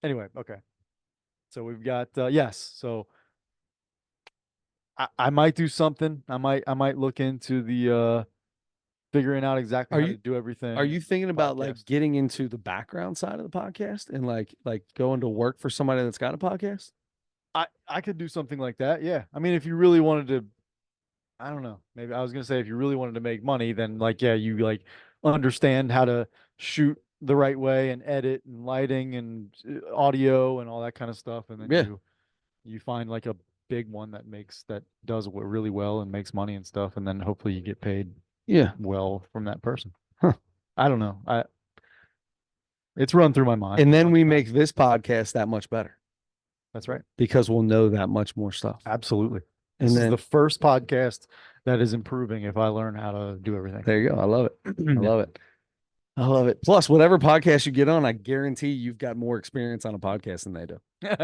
anyway, okay. So we've got yes. So I might do something. I might look into the figuring out exactly Are how you to do are everything. you thinking about like Podcast. getting into the background side of the podcast and like going to work for somebody that's got a podcast? I could do something like that. Yeah. I mean, if you really wanted to, I don't know. Maybe I was gonna say if you really wanted to make money, then like yeah, you like understand how to shoot the right way and edit and lighting and audio and all that kind of stuff, and then Yeah. you find like a big one that does it really well and makes money and stuff, and then hopefully you get paid Yeah. well from that person. Huh. I don't know. It's run through my mind And a then bunch we of times. make this podcast that much better That's right. because we'll know that much more stuff. Absolutely. And This is then the first podcast that is improving if I learn how to do everything. there you go. I love it. I Yeah. love it. I love it. Plus, whatever podcast you get on, I guarantee you've got more experience on a podcast than they do.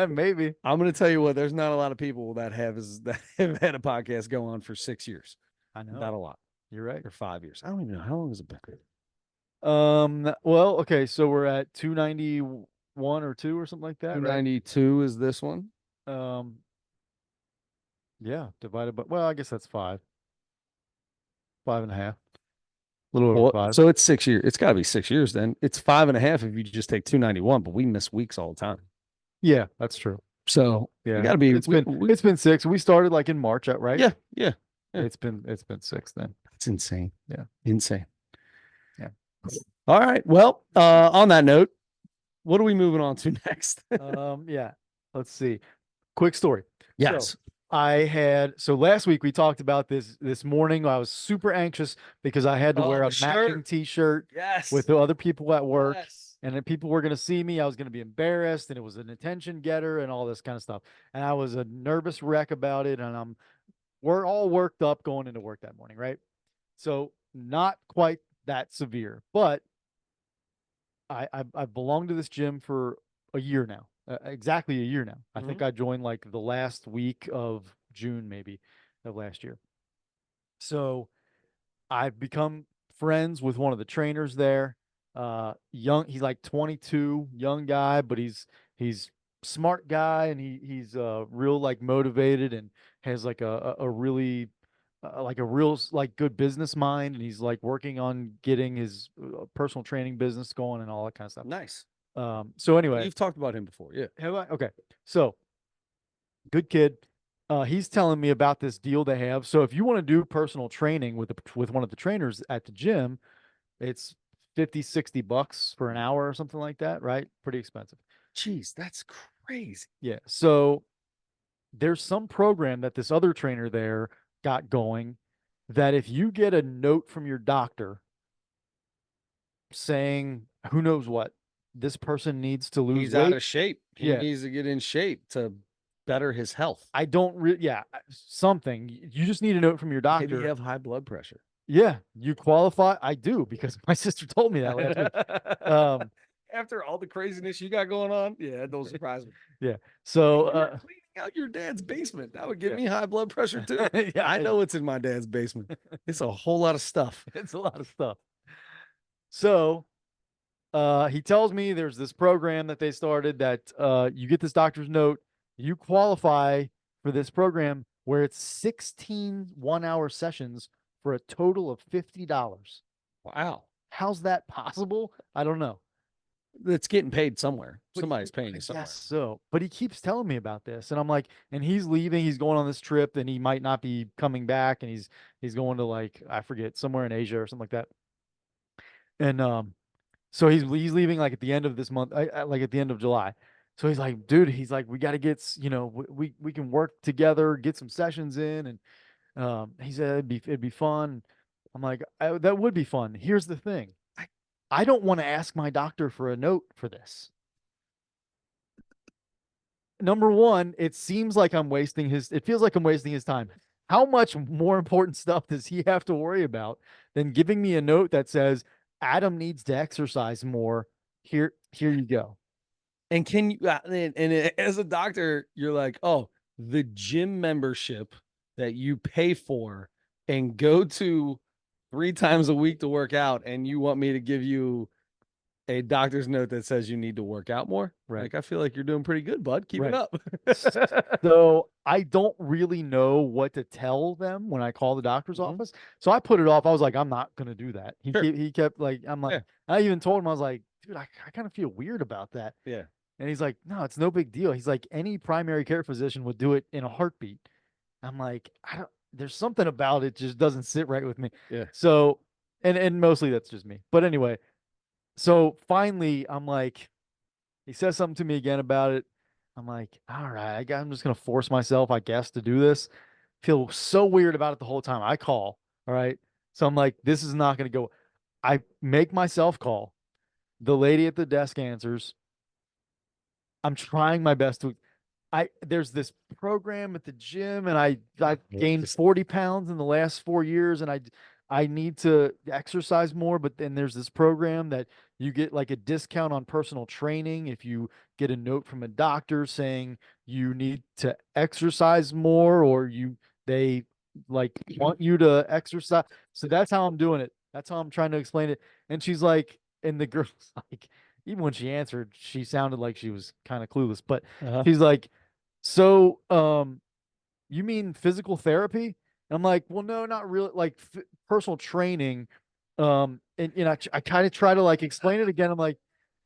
Maybe. I'm going to tell you what, there's not a lot of people that that have had a podcast go on for 6 years. I know. Not a lot. You're right. Or 5 years. I don't even know. How long has it been? Well, okay, so we're at 291 or 2 or something like that, right? 292 is this one. Um, yeah, divided by, well, I guess that's 5.5, a little over Well, 5. so it's 6 years. It's got to be 6 years then. It's 5.5 if you just take 291, but we miss weeks all the time. Yeah, that's true. So Yeah, we got to be. it's been 6. We started like in March, right? Yeah, yeah. It's been 6 then. That's insane. Yeah. Insane. Yeah. All right. Well, on that note, what are we moving on to next? Yeah. Let's see. Quick story. Yes. So so last week we talked about this morning. I was super anxious because I had to wear a matching t-shirt Yes. with the other people at work. Yes. And then people were going to see me. I was going to be embarrassed, and it was an attention getter and all this kind of stuff. And I was a nervous wreck about it. And we're all worked up going into work that morning, right? So not quite that severe, but I've belonged to this gym for a year now, exactly a year now. I think I joined like the last week of June, maybe, of last year. So I've become friends with one of the trainers there. He's like 22, young guy, but he's smart guy, and he's real like motivated and has like a really like a real like good business mind, and he's like working on getting his personal training business going and all that kind of stuff. Nice. So anyway, You've talked about him before. Yeah. have I? Okay. So good kid. He's telling me about this deal they have. So if you want to do personal training with one of the trainers at the gym, it's 50-60 bucks for an hour or something like that, right? Pretty expensive. Jeez, that's crazy. Yeah. So there's some program that this other trainer there got going that if you get a note from your doctor saying who knows what, this person needs to lose He's weight. out of shape. He Yeah. needs to get in shape to better his health. I don't really, yeah, something. You just need a note from your doctor. Maybe you have high blood pressure. Yeah, you qualify. I do because my sister told me that last week. After all the craziness you got going on, yeah, don't surprise me. Yeah. So You're cleaning out your dad's basement. That would give Yeah. me high blood pressure too. yeah, I know what's in my dad's basement. It's a whole lot of stuff. it's a lot of stuff. So he tells me there's this program that they started that you get this doctor's note, you qualify for this program where it's 16 1-hour sessions for a total of $50. Wow. How's that possible? I don't know. It's getting paid somewhere. But Somebody's paying you somewhere. Yes, so, but he keeps telling me about this, and I'm like, and he's leaving. He's going on this trip, and he might not be coming back, and he's going to like I forget somewhere in Asia or something like that. And so he's leaving like at the end of this month, like at the end of July. So he's like, dude, he's like, we got to get, we can work together, get some sessions in, and he said it'd be fun. I'm like, that would be fun. Here's the thing. I don't want to ask my doctor for a note for this. Number one, it feels like I'm wasting his time. How much more important stuff does he have to worry about than giving me a note that says Adam needs to exercise more? Here you go. And can you, as a doctor, you're like, oh, the gym membership that you pay for and go to 3 times a week to work out, and you want me to give you a doctor's note that says you need to work out more. Right. Like, I feel like you're doing pretty good, bud. Keep it Right. up. So I don't really know what to tell them when I call the doctor's Mhm. office. So I put it off. I was like, I'm not gonna do that. Sure. He kept like, I'm like, Yeah. I even told him, I was like, dude, I kind of feel weird about that. Yeah. And he's like, no, it's no big deal. He's like, any primary care physician would do it in a heartbeat. I'm like, I don't, there's something about it just doesn't sit right with me. Yeah. So, and mostly that's just me. But anyway, so finally I'm like, he says something to me again about it. I'm like, all right, I'm just gonna force myself, I guess, to do this. Feel so weird about it the whole time. I call, all right. So I'm like, this is not gonna go. I make myself call. The lady at the desk answers. I'm trying my best to there's this program at the gym and I gained 40 pounds in the last 4 years and I need to exercise more, but then there's this program that you get like a discount on personal training if you get a note from a doctor saying you need to exercise more or they like want you to exercise. So that's how I'm doing it. That's how I'm trying to explain it. And she's like, and the girl's like, even when she answered, she sounded like she was kind of clueless, but Uh-huh. she's like, so, you mean physical therapy? And I'm like, well, no, not really. Like personal training. And I kind of try to like explain it again. I'm like,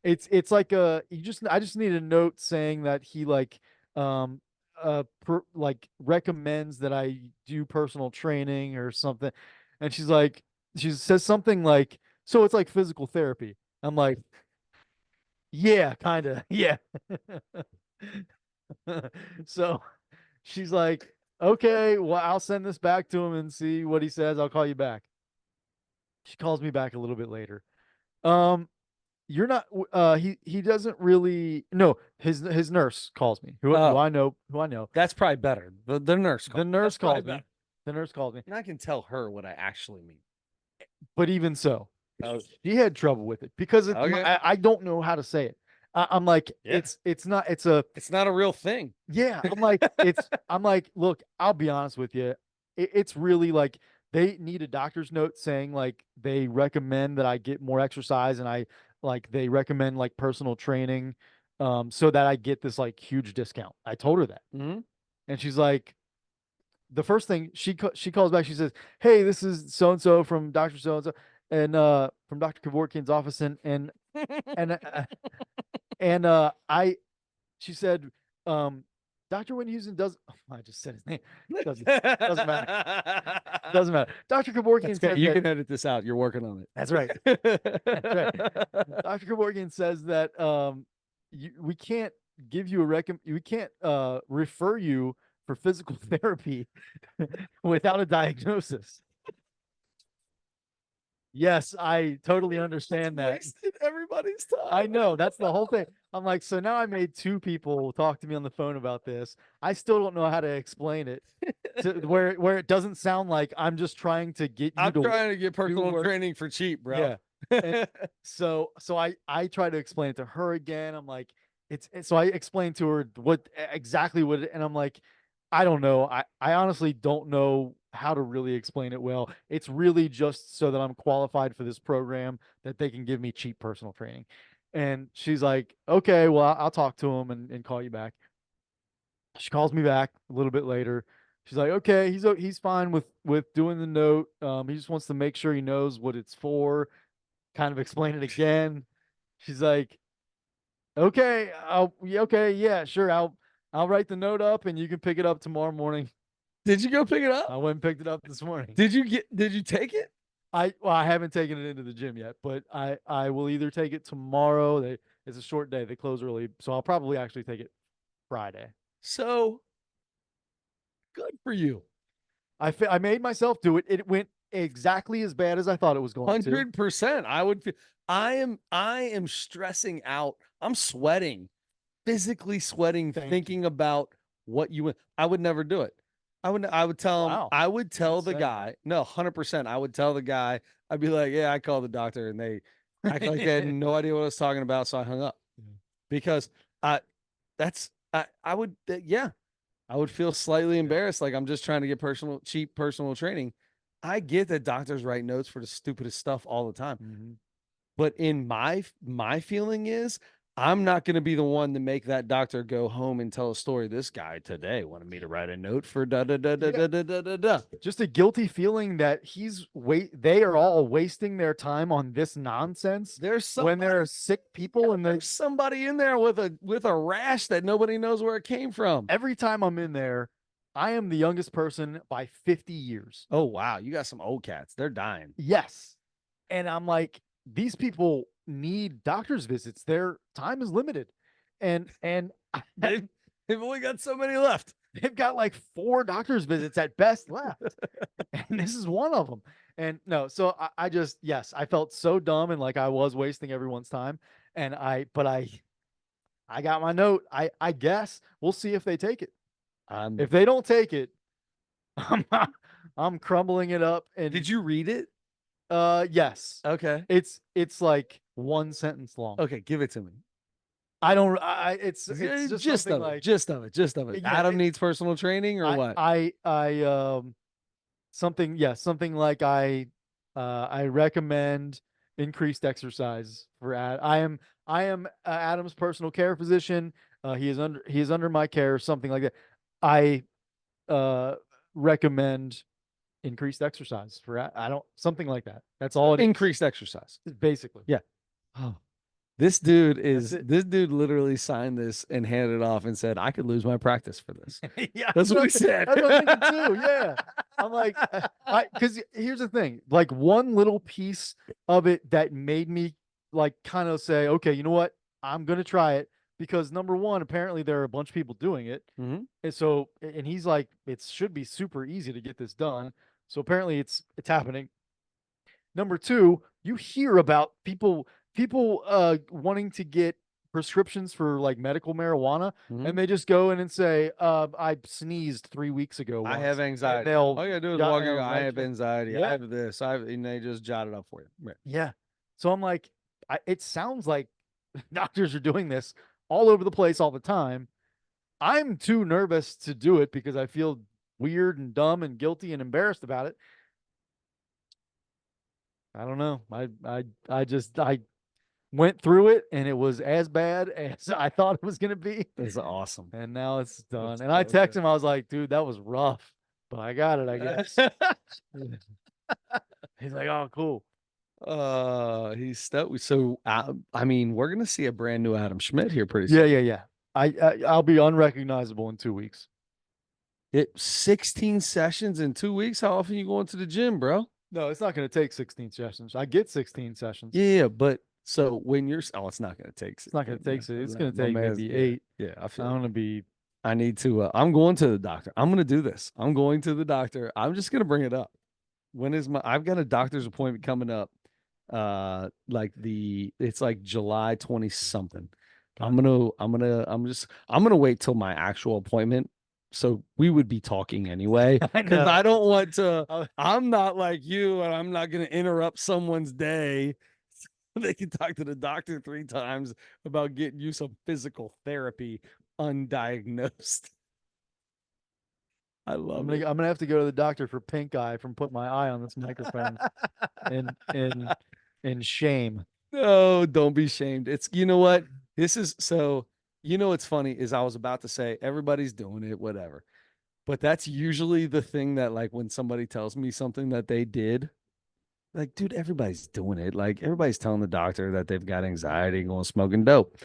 it's like I just need a note saying that he like, like recommends that I do personal training or something. And she's like, she says something like, so it's like physical therapy. I'm like, yeah, kind of, yeah. So she's like, okay, well, I'll send this back to him and see what he says. I'll call you back. She calls me back a little bit later. Um, you're not he doesn't really no, his nurse calls me. Oh, Who I know. that's probably better. The nurse The call. nurse That's probably calls me. better. The nurse calls me. And I can tell her what I actually mean. But even so, Oh, she had trouble with it because okay. I don't know how to say it. I'm like, Yeah. it's not it's a It's not a real thing. Yeah, I'm like, look, I'll be honest with you. It's really like they need a doctor's note saying like they recommend that I get more exercise and I like they recommend like personal training so that I get this like huge discount. I told her that. Mm-hmm. And she's like the first thing she calls back she says, "Hey, this is so and so from Dr. So and so and from Dr. Kevorkian's office and I she said, Dr. Winhusen does, oh, I just said his name. Doesn't matter. Doesn't matter. Dr. Kevorkian says You that, can edit this out. You're working on it. that's right. That's right. Dr. Kevorkian says that we can't give you we can't refer you for physical therapy without a diagnosis. Yes, I totally understand that. Wasted everybody's time. I know. That's the whole thing. I'm like, so now I made two people talk to me on the phone about this. I still don't know how to explain it to where it doesn't sound like I'm just trying to get you I'm to trying to get personal work. training for cheap, bro. Yeah. And so I try to explain it to her again. I'm like, so I explained to her exactly what and I'm like, I don't know. I honestly don't know how to really explain it well. It's really just so that I'm qualified for this program that they can give me cheap personal training. And she's like, okay, well, I'll talk to him and call you back. She calls me back a little bit later. She's like, okay, he's fine with doing the note. He just wants to make sure he knows what it's for. Kind of explain it again. She's like, okay, okay, yeah, sure. I'll write the note up and you can pick it up tomorrow morning. Did you go pick it I up? went and picked it up this morning. Did you take it? I haven't taken it into the gym yet, but I will either take it tomorrow. It's a short day. They close early, so I'll probably actually take it Friday. So good for you. I made myself do it. It went exactly as bad as I thought it was going to. 100%. I would feel I am stressing out. I'm sweating, physically sweating, thinking about what you would. I would never do it. I would tell him, Wow. I would tell the Insane. guy, no, 100%. I would tell the guy, I'd be like, yeah, I called the doctor and they act like they had no idea what I was talking about. So I hung up because I would, yeah, I would feel slightly embarrassed. Like I'm just trying to get cheap personal training. I get that doctors write notes for the stupidest stuff all the time. Mhm. But in my feeling is I'm not going to be the one to make that doctor go home and tell a story. This guy today wanted me to write a note for da da da da Yeah. da da da da da. Just a guilty feeling that they are all wasting their time on this nonsense There's when there are sick people and there's somebody in there with a rash that nobody knows where it came from. every time I'm in there, I am the youngest person by 50 years. Oh wow, you got some old cats. They're dying. Yes. And I'm like, these people need doctor's visits. Their time is limited. And They've, they've only got so many left. they've got like 4 doctor's visits at best left. And this is one of them. And no, so I just, yes, I felt so dumb and like I was wasting everyone's time. And I got my note. I guess we'll see if they take it. If they don't take it, I'm I'm crumbling it up. And Did you read it? yes. Okay. It's like 1 sentence long. Okay, give it to me. I don't. It's just something of it. like Just of it. Just of it. Yeah, Adam needs personal training or what? Something, yeah, something like I recommend increased exercise for I am Adam's personal care physician. He is under my care, something like that. I recommend increased exercise for I don't something like that. That's all it is. Increased exercise. Basically. Yeah. Oh, this dude literally signed this and handed it off and said, I could lose my practice for this. Yeah, That's what he said. That's what I'm thinking too. Yeah. I'm like, because here's the thing, like one little piece of it that made me like kind of say, okay, you know what? I'm going to try it because number one, apparently there are a bunch of people doing it. Mhm. And so, and he's like, it should be super easy to get this done. So apparently it's happening. Number two, you hear about people wanting to get prescriptions for like medical marijuana, Mhm. and they just go in and say, I sneezed 3 weeks ago. I once," have and anxiety. they'll All you gotta do is jot walk in, down go, I have medication. anxiety. Yeah. I have this. And they just jot it up for you. Right. Yeah. So I'm like, it sounds like doctors are doing this all over the place all the time. I'm too nervous to do it because I feel weird and dumb and guilty and embarrassed about it. I don't know. I went through it and it was as bad as I thought it was going to be. That's awesome. And now it's done. That's And I so texted good. him. I was like, dude, that was rough, but I got it, I guess. He's like, oh, cool. He's stoked. So, I mean, we're gonna see a brand new Adam Schmidt here pretty Yeah, soon. yeah, yeah. I'll be unrecognizable in 2 weeks. 16 sessions in 2 weeks. How often you going to the gym, bro? No, it's not going to take 16 sessions. I get 16 sessions. Yeah, but so when you're, it's not gonna take. It's not going to take. It's going to My take man's- maybe yeah, 8. Yeah, I feel. I'm going to be. I need to. I'm going to the doctor. I'm gonna do this. I'm going to the doctor. I'm just gonna bring it up. When is my? I've got a doctor's appointment coming up. It's like July 20 something. I'm gonna wait till my actual appointment. So we would be talking anyway, I because know. I don't want to. Oh. I'm not like you, and I'm not gonna interrupt someone's day. They can talk to the doctor 3 times about getting you some physical therapy undiagnosed. I love it. I'm gonna have to go to the doctor for pink eye from putting my eye on this microphone in shame. No, don't be shamed. It's, you know what? This is so, what's funny is I was about to say everybody's doing it, whatever. But that's usually the thing that, like, when somebody tells me something that they did, like, dude, everybody's doing it. Like, everybody's telling the doctor that they've got anxiety, going smoking dope.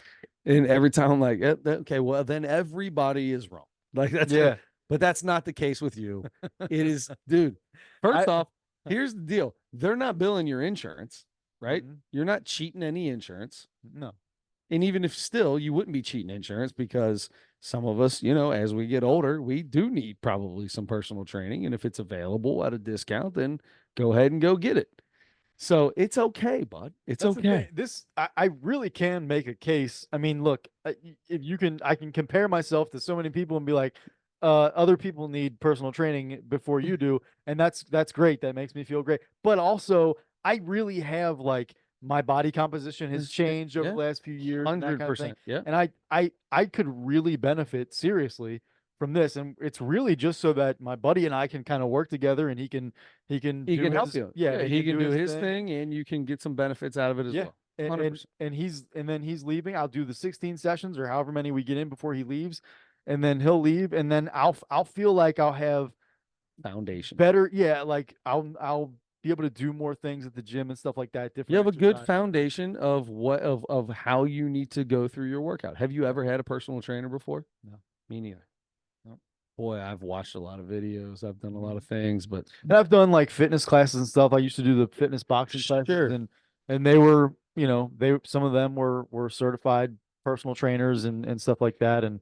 And every time I'm like, okay, well, then everybody is wrong. Like, that's Yeah. But that's not the case with you. It is, dude. First off, here's the deal. They're not billing your insurance, right? Mhm. You're not cheating any insurance. No. And even if still, you wouldn't be cheating insurance because some of us, as we get older, we do need probably some personal training. And if it's available at a discount, then go ahead and go get it. So it's okay, bud. It's That's the thing. okay. I really can make a case. I mean, look, if you can, I can compare myself to so many people and be like, other people need personal training before you do, and that's great. That makes me feel great. But also, I really have like my body composition has changed over the last few years. 100%. Yeah. And I could really benefit seriously from this, and it's really just so that my buddy and I can kind of work together, and he can He can help you. Yeah, He can do his thing. thing, and you can get some benefits out of it as well. 100%. and then he's leaving. I'll do the 16 sessions or however many we get in before he leaves, and then he'll leave, and then I'll feel like I'll have Foundation. better, yeah, like I'll be able to do more things at the gym and stuff like that. You Different have a good exercise. foundation of of how you need to go through your workout. Have you ever had a personal trainer before? No. Me neither. No. Boy, I've watched a lot of videos. I've done a lot of things, but And I've done like fitness classes and stuff. I used to do the fitness boxing classes, sure. and they were, some of them were certified personal trainers and stuff like that. And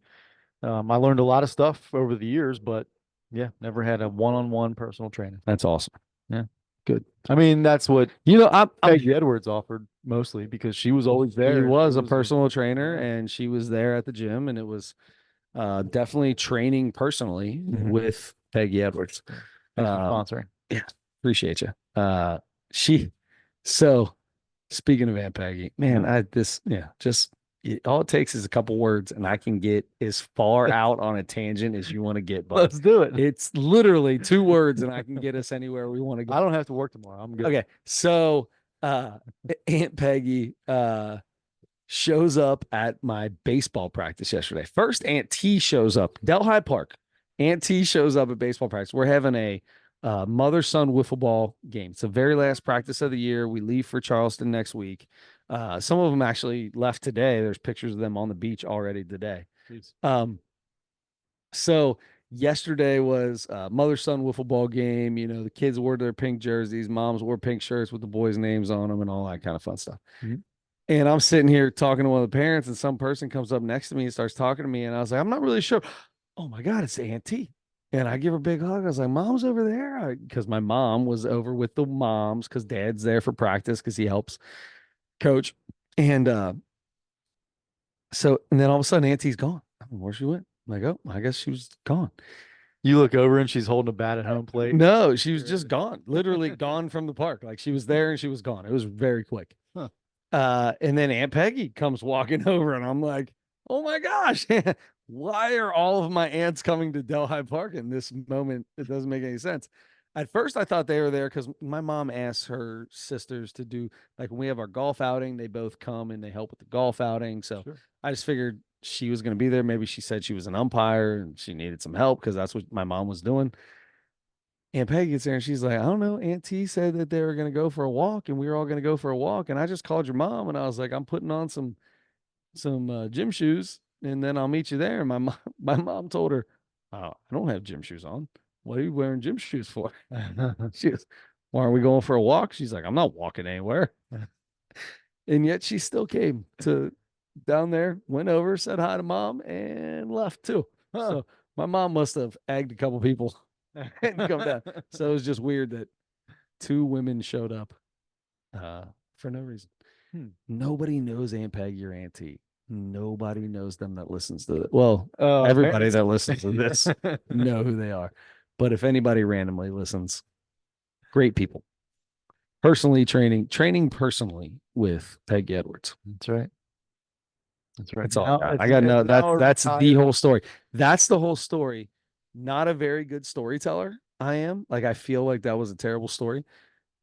I learned a lot of stuff over the years, but yeah, never had a one-on-one personal trainer. That's awesome. Yeah. Good. I mean, that's what I'm Peggy Edwards offered mostly because she was always there. He and was she a personal trainer, yeah. and she was there at the gym, and it was definitely training personally with Peggy Edwards. Thanks for sponsoring. Yeah, appreciate you. She. So, speaking of Aunt Peggy, man, all it takes is a couple words, and I can get as far out on a tangent as you want to get. Bud. Let's do it. It's literally 2 words, and I can get us anywhere we want to go. I don't have to work tomorrow. I'm good. Okay, so Aunt Peggy shows up at my baseball practice yesterday. First, Aunt T shows up, Delhi Park. Aunt T shows up at baseball practice. We're having a mother-son wiffle ball game. It's the very last practice of the year. We leave for Charleston next week. Some of them actually left today. There's pictures of them on the beach already today. So yesterday was mother-son wiffle ball game. You know, the kids wore their pink jerseys. Moms wore pink shirts with the boys' names on them and all that kind of fun stuff. Mm-hmm. And I'm sitting here talking to one of the parents, and some person comes up next to me and starts talking to me. And I was like, I'm not really sure. Oh my God, it's Aunt T. And I give her a big hug. I was like, Mom's over there. Because my mom was over with the moms because Dad's there for practice because he helps coach. And and then all of a sudden, Aunt T's gone. I don't know where she went. I'm like, oh, I guess she was gone. You look over and she's holding a bat at home plate. No, she was just gone, literally gone from the park. Like she was there and she was gone. It was very quick. Huh. And then Aunt Peggy comes walking over, and I'm like, oh my gosh, why are all of my aunts coming to Delhi Park in this moment? It doesn't make any sense. At first, I thought they were there because my mom asked her sisters to do, like, when we have our golf outing, they both come and they help with the golf outing. So sure. I just figured she was going to be there. Maybe she said she was an umpire and she needed some help because that's what my mom was doing. Aunt Peggy gets there and she's like, I don't know. Aunt T said that they were going to go for a walk and we were all going to go for a walk. And I just called your mom and I was like, I'm putting on some gym shoes and then I'll meet you there. And my mom told her, oh, I don't have gym shoes on. What are you wearing gym shoes for? She goes, why aren't we going for a walk? She's like, I'm not walking anywhere. And yet she still came to down there, went over, said hi to mom and left too. Huh. So my mom must have egged a couple people and come down. So it was just weird that 2 women showed up for no reason. Nobody knows Aunt Peggy or Aunt T. Nobody knows them that listens to it. Well, everybody that listens to this know who they are. But if anybody randomly listens, great people. Personally training personally with Peggy Edwards. That's right. That's right. That's all I got to know. That's the whole story. That's the whole story. Not a very good storyteller. I am. Like, I feel like that was a terrible story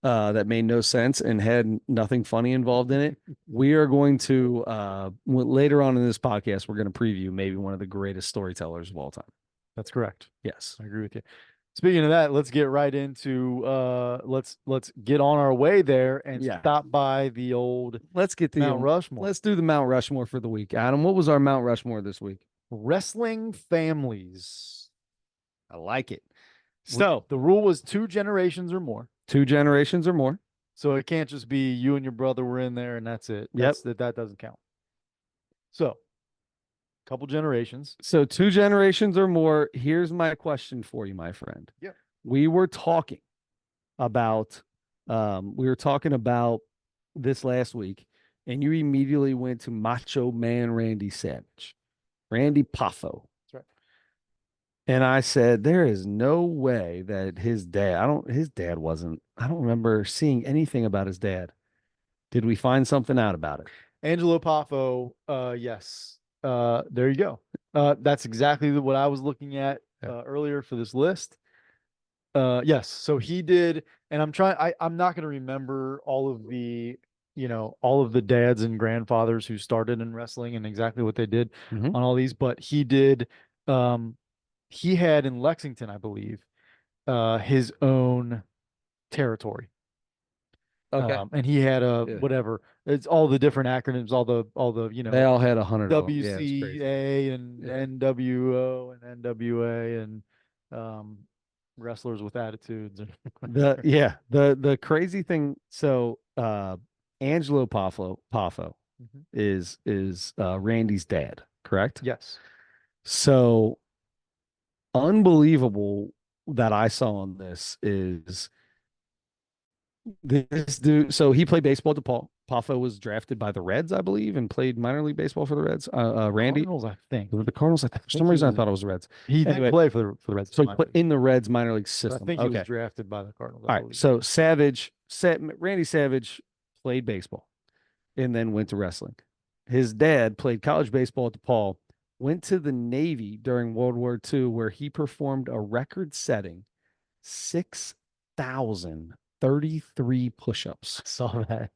that made no sense and had nothing funny involved in it. We are going to, later on in this podcast, we're going to preview maybe one of the greatest storytellers of all time. That's correct. Yes. I agree with you. Speaking of that, let's get right into let's get on our way there and stop by the old Mount Rushmore. Let's do the Mount Rushmore for the week. Adam, what was our Mount Rushmore this week? Wrestling families. I like it. So the rule was 2 generations or more. 2 generations or more. So it can't just be you and your brother were in there and that's it. That doesn't count. So couple generations. So 2 generations or more. Here's my question for you, my friend. Yeah. We were talking about this last week, and you immediately went to Macho Man Randy Savage, Randy Poffo. That's right. And I said, there is no way that I don't remember seeing anything about his dad. Did we find something out about it? Angelo Poffo, yes. There you go. That's exactly what I was looking at earlier for this list. Yes. So he did, and I'm not going to remember all of the all of the dads and grandfathers who started in wrestling and exactly what they did Hmm. on all these, but um he had in Lexington, I believe, his own territory. Okay. And he had a Yeah. whatever. It's all the different acronyms, all the They all had 100 of them. Yeah, it's crazy. WCA and Yeah. NWO and NWA and um, wrestlers with attitudes. And The crazy thing. So Angelo Poffo Mhm. is Randy's dad, correct? Yes. So unbelievable that I saw on this is this dude. So he played baseball at DePaul. Poffo was drafted by the Reds, I believe, and played minor league baseball for the Reds. Randy, Cardinals, I think. was it the Cardinals? I For some think he reason, I was. thought it was the Reds. He did Anyway, play for the Reds so he minor put league, in the Reds minor league but I system. think he was Okay. drafted by the Cardinals, I All right. believe. So Randy Savage played baseball and then went to wrestling. His dad played college baseball at DePaul, went to the Navy during World War II, where he performed a record setting 6,033 push ups. I saw that.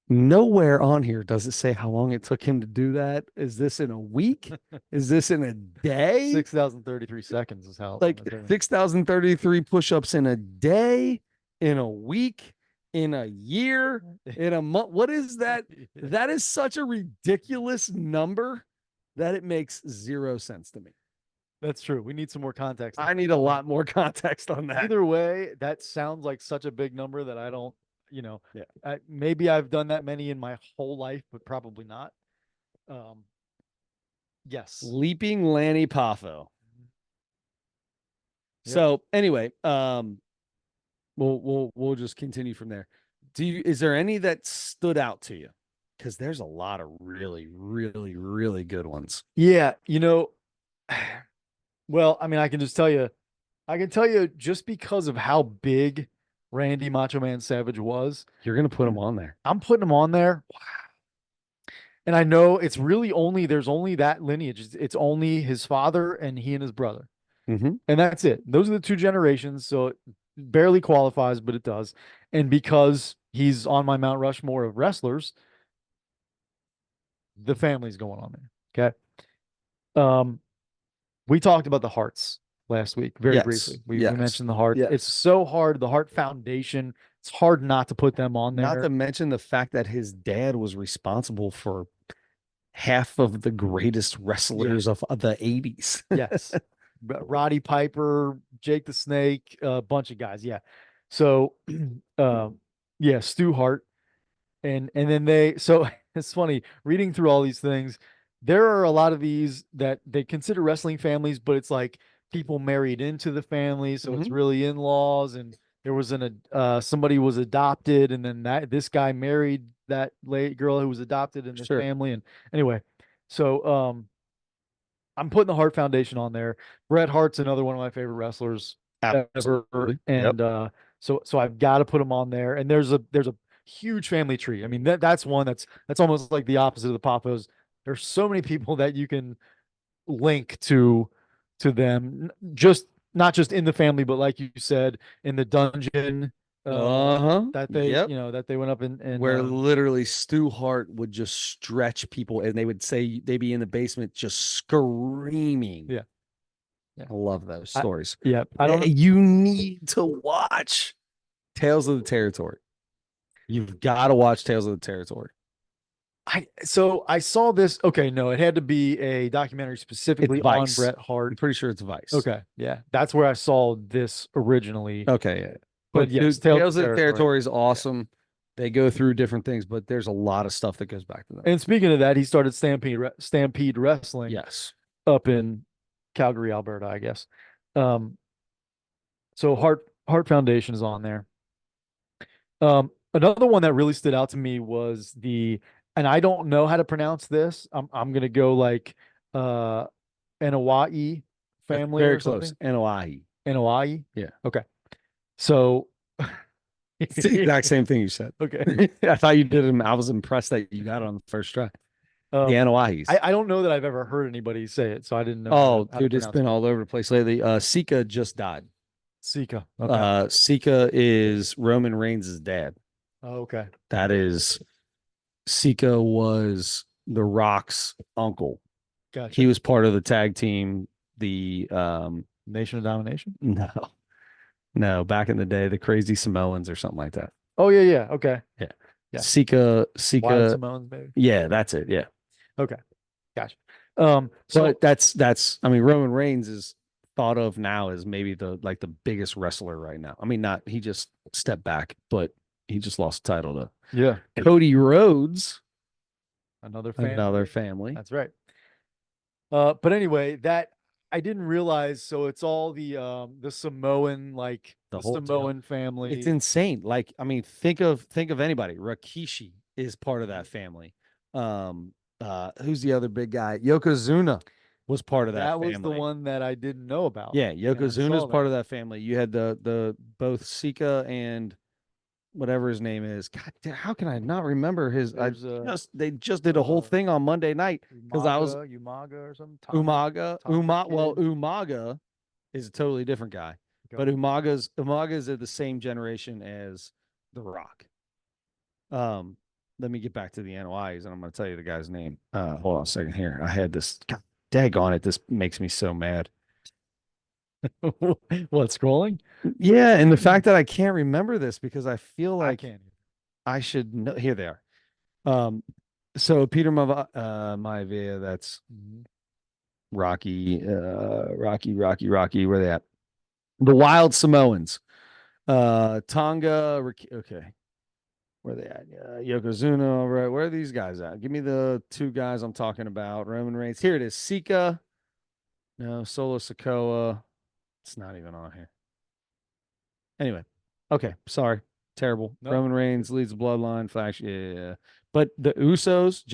Nowhere on here does it say how long it took him to do that. Is this in a week? Is this in a day? 6,033 seconds is how long Like it took. 6,033 push-ups in a day, in a week, in a year, in a month. What is that? That is such a ridiculous number that it makes zero sense to me. That's true. We need some more context. I need a lot more context on that. Either way, that sounds like such a big number that I don't, Yeah. maybe I've done that many in my whole life, but probably not. Um, yes. Leaping Lanny Poffo. Yep. So anyway, we'll just continue from there. Is there any that stood out to you? Because there's a lot of really, really, really good ones. Yeah, well, I mean, I can tell you just because of how big Randy Macho Man Savage was, You're gonna put them on there. I'm putting him on there. And I know it's really there's only that lineage. It's only his father and he and his brother. Mm-hmm. And that's it. Those are the two generations. So it barely qualifies, but it does. And because he's on my Mount Rushmore of wrestlers, the family's going on there. Okay. We talked about the Hearts last week very briefly. We mentioned the Heart. Yes. It's so hard. The Heart Foundation. It's hard not to put them on Not there. to mention the fact that his dad was responsible for half of the greatest wrestlers of the 80s. Yes. Roddy Piper, Jake the Snake, a bunch of guys. Yeah. So, yeah, Stu Hart. And then so it's funny reading through all these things. There are a lot of these that they consider wrestling families, but it's like people married into the family, so it's Mhm. really in-laws. And there was somebody was adopted, and then this guy married that late girl who was adopted in the Sure. family. And anyway, so I'm putting the Hart Foundation on there. Bret Hart's another one of my favorite wrestlers ever, Absolutely. and so I've got to put him on there. And there's a huge family tree. I mean, that's one that's almost like the opposite of the Poppos. There's so many people that you can link to them, just not just in the family, but like you said, in the dungeon. Uh-huh. That they Yep. that they went up and Where literally Stu Hart would just stretch people and they would say they'd be in the basement just screaming. Yeah. Yeah. I love those stories. I don't. You need to watch Tales of the Territory. You've got to watch Tales of the Territory. So I saw this. Okay, no, it had to be a documentary specifically on Bret Hart. I'm pretty sure it's Vice. Okay, yeah, that's where I saw this originally. Okay, yeah. But yes, Tales of the Territory is awesome. Yeah. They go through different things, but there's a lot of stuff that goes back to them. And speaking of that, he started Stampede Wrestling. Yes, up in Calgary, Alberta, I guess. So Hart Foundation is on there. Another one that really stood out to me was and I don't know how to pronounce this. I'm gonna go like Anawai family. Very or close. Something. Anawai. Anawai? Yeah. Okay. So it's the exact same thing you said. Okay. I thought you did it. I was impressed that you got it on the first try. The Anawais. I don't know that I've ever heard anybody say it, so I didn't know. Oh, dude, it's been all over the place lately. Sika just died. Sika. Okay. Sika is Roman Reigns' dad. Oh, okay. That is Sika was The Rock's uncle. He Gotcha. was part of the tag team. The Nation of Domination? no, no, back in the day, the Crazy Samoans or something like that. Oh, yeah, yeah. Okay. Yeah. Yeah. Wild Sika. Simone's, maybe. Yeah, that's it. Yeah. Okay. Gotcha. But So that's I mean, Roman Reigns is thought of now as maybe the biggest wrestler right now. I mean, not he just stepped back, but he just lost the title to yeah, Cody Rhodes, another another family. family. That's right. But anyway, that I didn't realize. So it's all the Samoan, like The the whole deal. Samoan It's family. insane. Like, I mean, think of anybody. Rikishi is part of that family. Who's the other big guy? Yokozuna was part of that That was the family. one that I didn't know about, Yeah, and I Yokozuna is saw part of that. that family. You had the both Sika and whatever his name is. God, how can I not remember his? I There's just they just did a whole uh thing on Monday night because I was Umaga or something. Tonga Umaga. Well, kid. Umaga is a totally different guy, Okay. but Umaga's are the same generation as The Rock. Um, Let me get back to the NOIs, and I'm going to tell you the guy's name. Hold on a second here. I had this. God, daggone it! This makes me so mad. What, scrolling? Yeah, and the fact that I can't remember this because I feel I like can't. I should know. Here they are. Um, so Peter Maivia, that's Mhm. Rocky. Where they at? The Wild Samoans. Okay. Where they at? Yokozuna, right? Where are these guys at? Give me the two guys I'm talking about. Roman Reigns. Here it is. Sika. No, Solo Sokoa. It's not even on here. Anyway. Okay. Sorry. Terrible. No. Roman Reigns leads the bloodline. Flash. Yeah, yeah, yeah. But the Usos,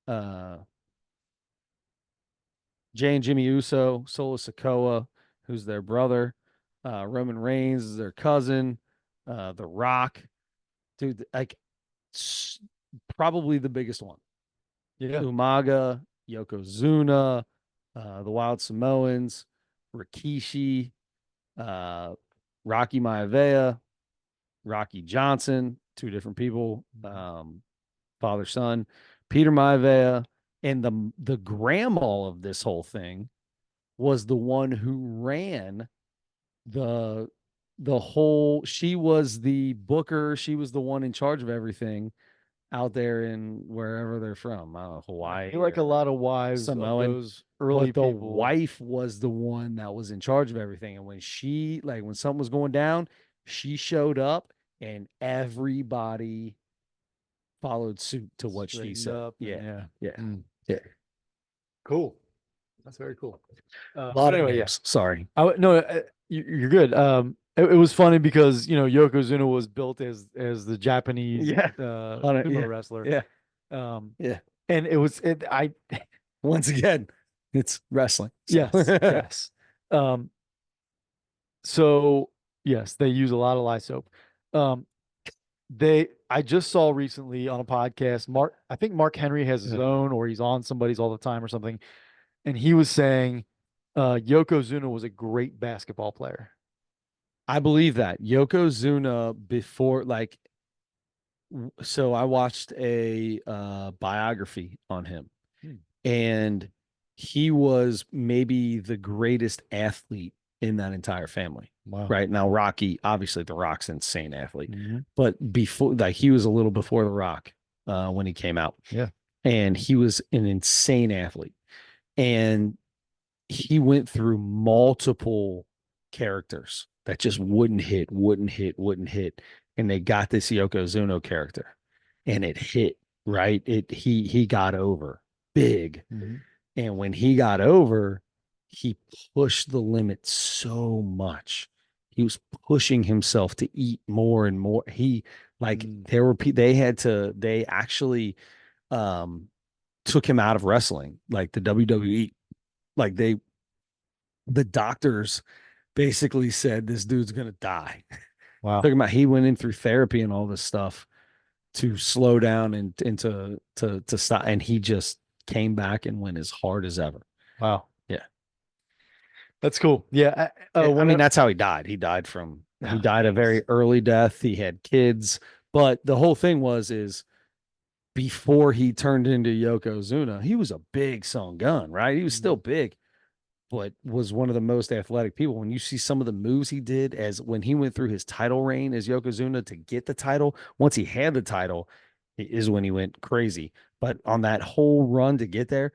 uh Jay and Jimmy Uso, Solo Sokoa, who's their brother. Roman Reigns is their cousin. The Rock. Dude, like probably the biggest one. Yeah. Umaga, Yokozuna, the Wild Samoans, Rikishi, uh, Rocky Maivia, Rocky Johnson, two different people, Mhm. father son, Peter Maivia, and the grandma of this whole thing was the one who ran the the whole. She was the booker. She was the one in charge of everything out there in wherever they're from, I Hawaii feel like a or lot of wives of Samoan. those early But the people. wife was the one that was in charge of everything. And when when something was going down, she showed up and everybody followed suit to what she Straightened said. up, and Yeah. yeah. Yeah. Mm. Yeah. Cool. That's very cool. A lot But of anyway, yeah. names. Sorry. No, you're good. It was funny because Yokozuna was built as the Japanese Yeah. sumo Yeah. wrestler, Yeah. um, Yeah. and it was it. I Once again, it's wrestling. So Yes, yes. Um, so yes, they use a lot of lye soap. Um, I just saw recently on a podcast, I think Mark Henry has his yeah. own, or he's on somebody's all the time or something, and he was saying Yokozuna was a great basketball player. I believe that Yokozuna before so I watched a biography on him, Hmm. and he was maybe the greatest athlete in that entire family. Wow. Right now, Rocky, obviously, the Rock's an insane athlete, Hmm. but before, like, he was a little before the Rock when he came out, Yeah. and he was an insane athlete, and he went through multiple characters that just wouldn't hit. And they got this Yokozuna character and it hit, right? He got over big. Hmm. And when he got over, he pushed the limit so much. He was pushing himself to eat more and more. He like Mm. there were they actually um took him out of wrestling, like the WWE. Like the doctors basically said this dude's gonna die. Wow. Talking about he went in through therapy and all this stuff to slow down and to stop, and he just came back and went as hard as ever. Wow. Yeah, That's cool. Yeah. I One mean of that's how he died. He died from he died a very early death. He had kids, but the whole thing is before he turned into Yokozuna, he was a big son gun, right? He was still big, but was one of the most athletic people. When you see some of the moves he did as when he went through his title reign as Yokozuna to get the title, once he had the title, is when he went crazy. But on that whole run to get there,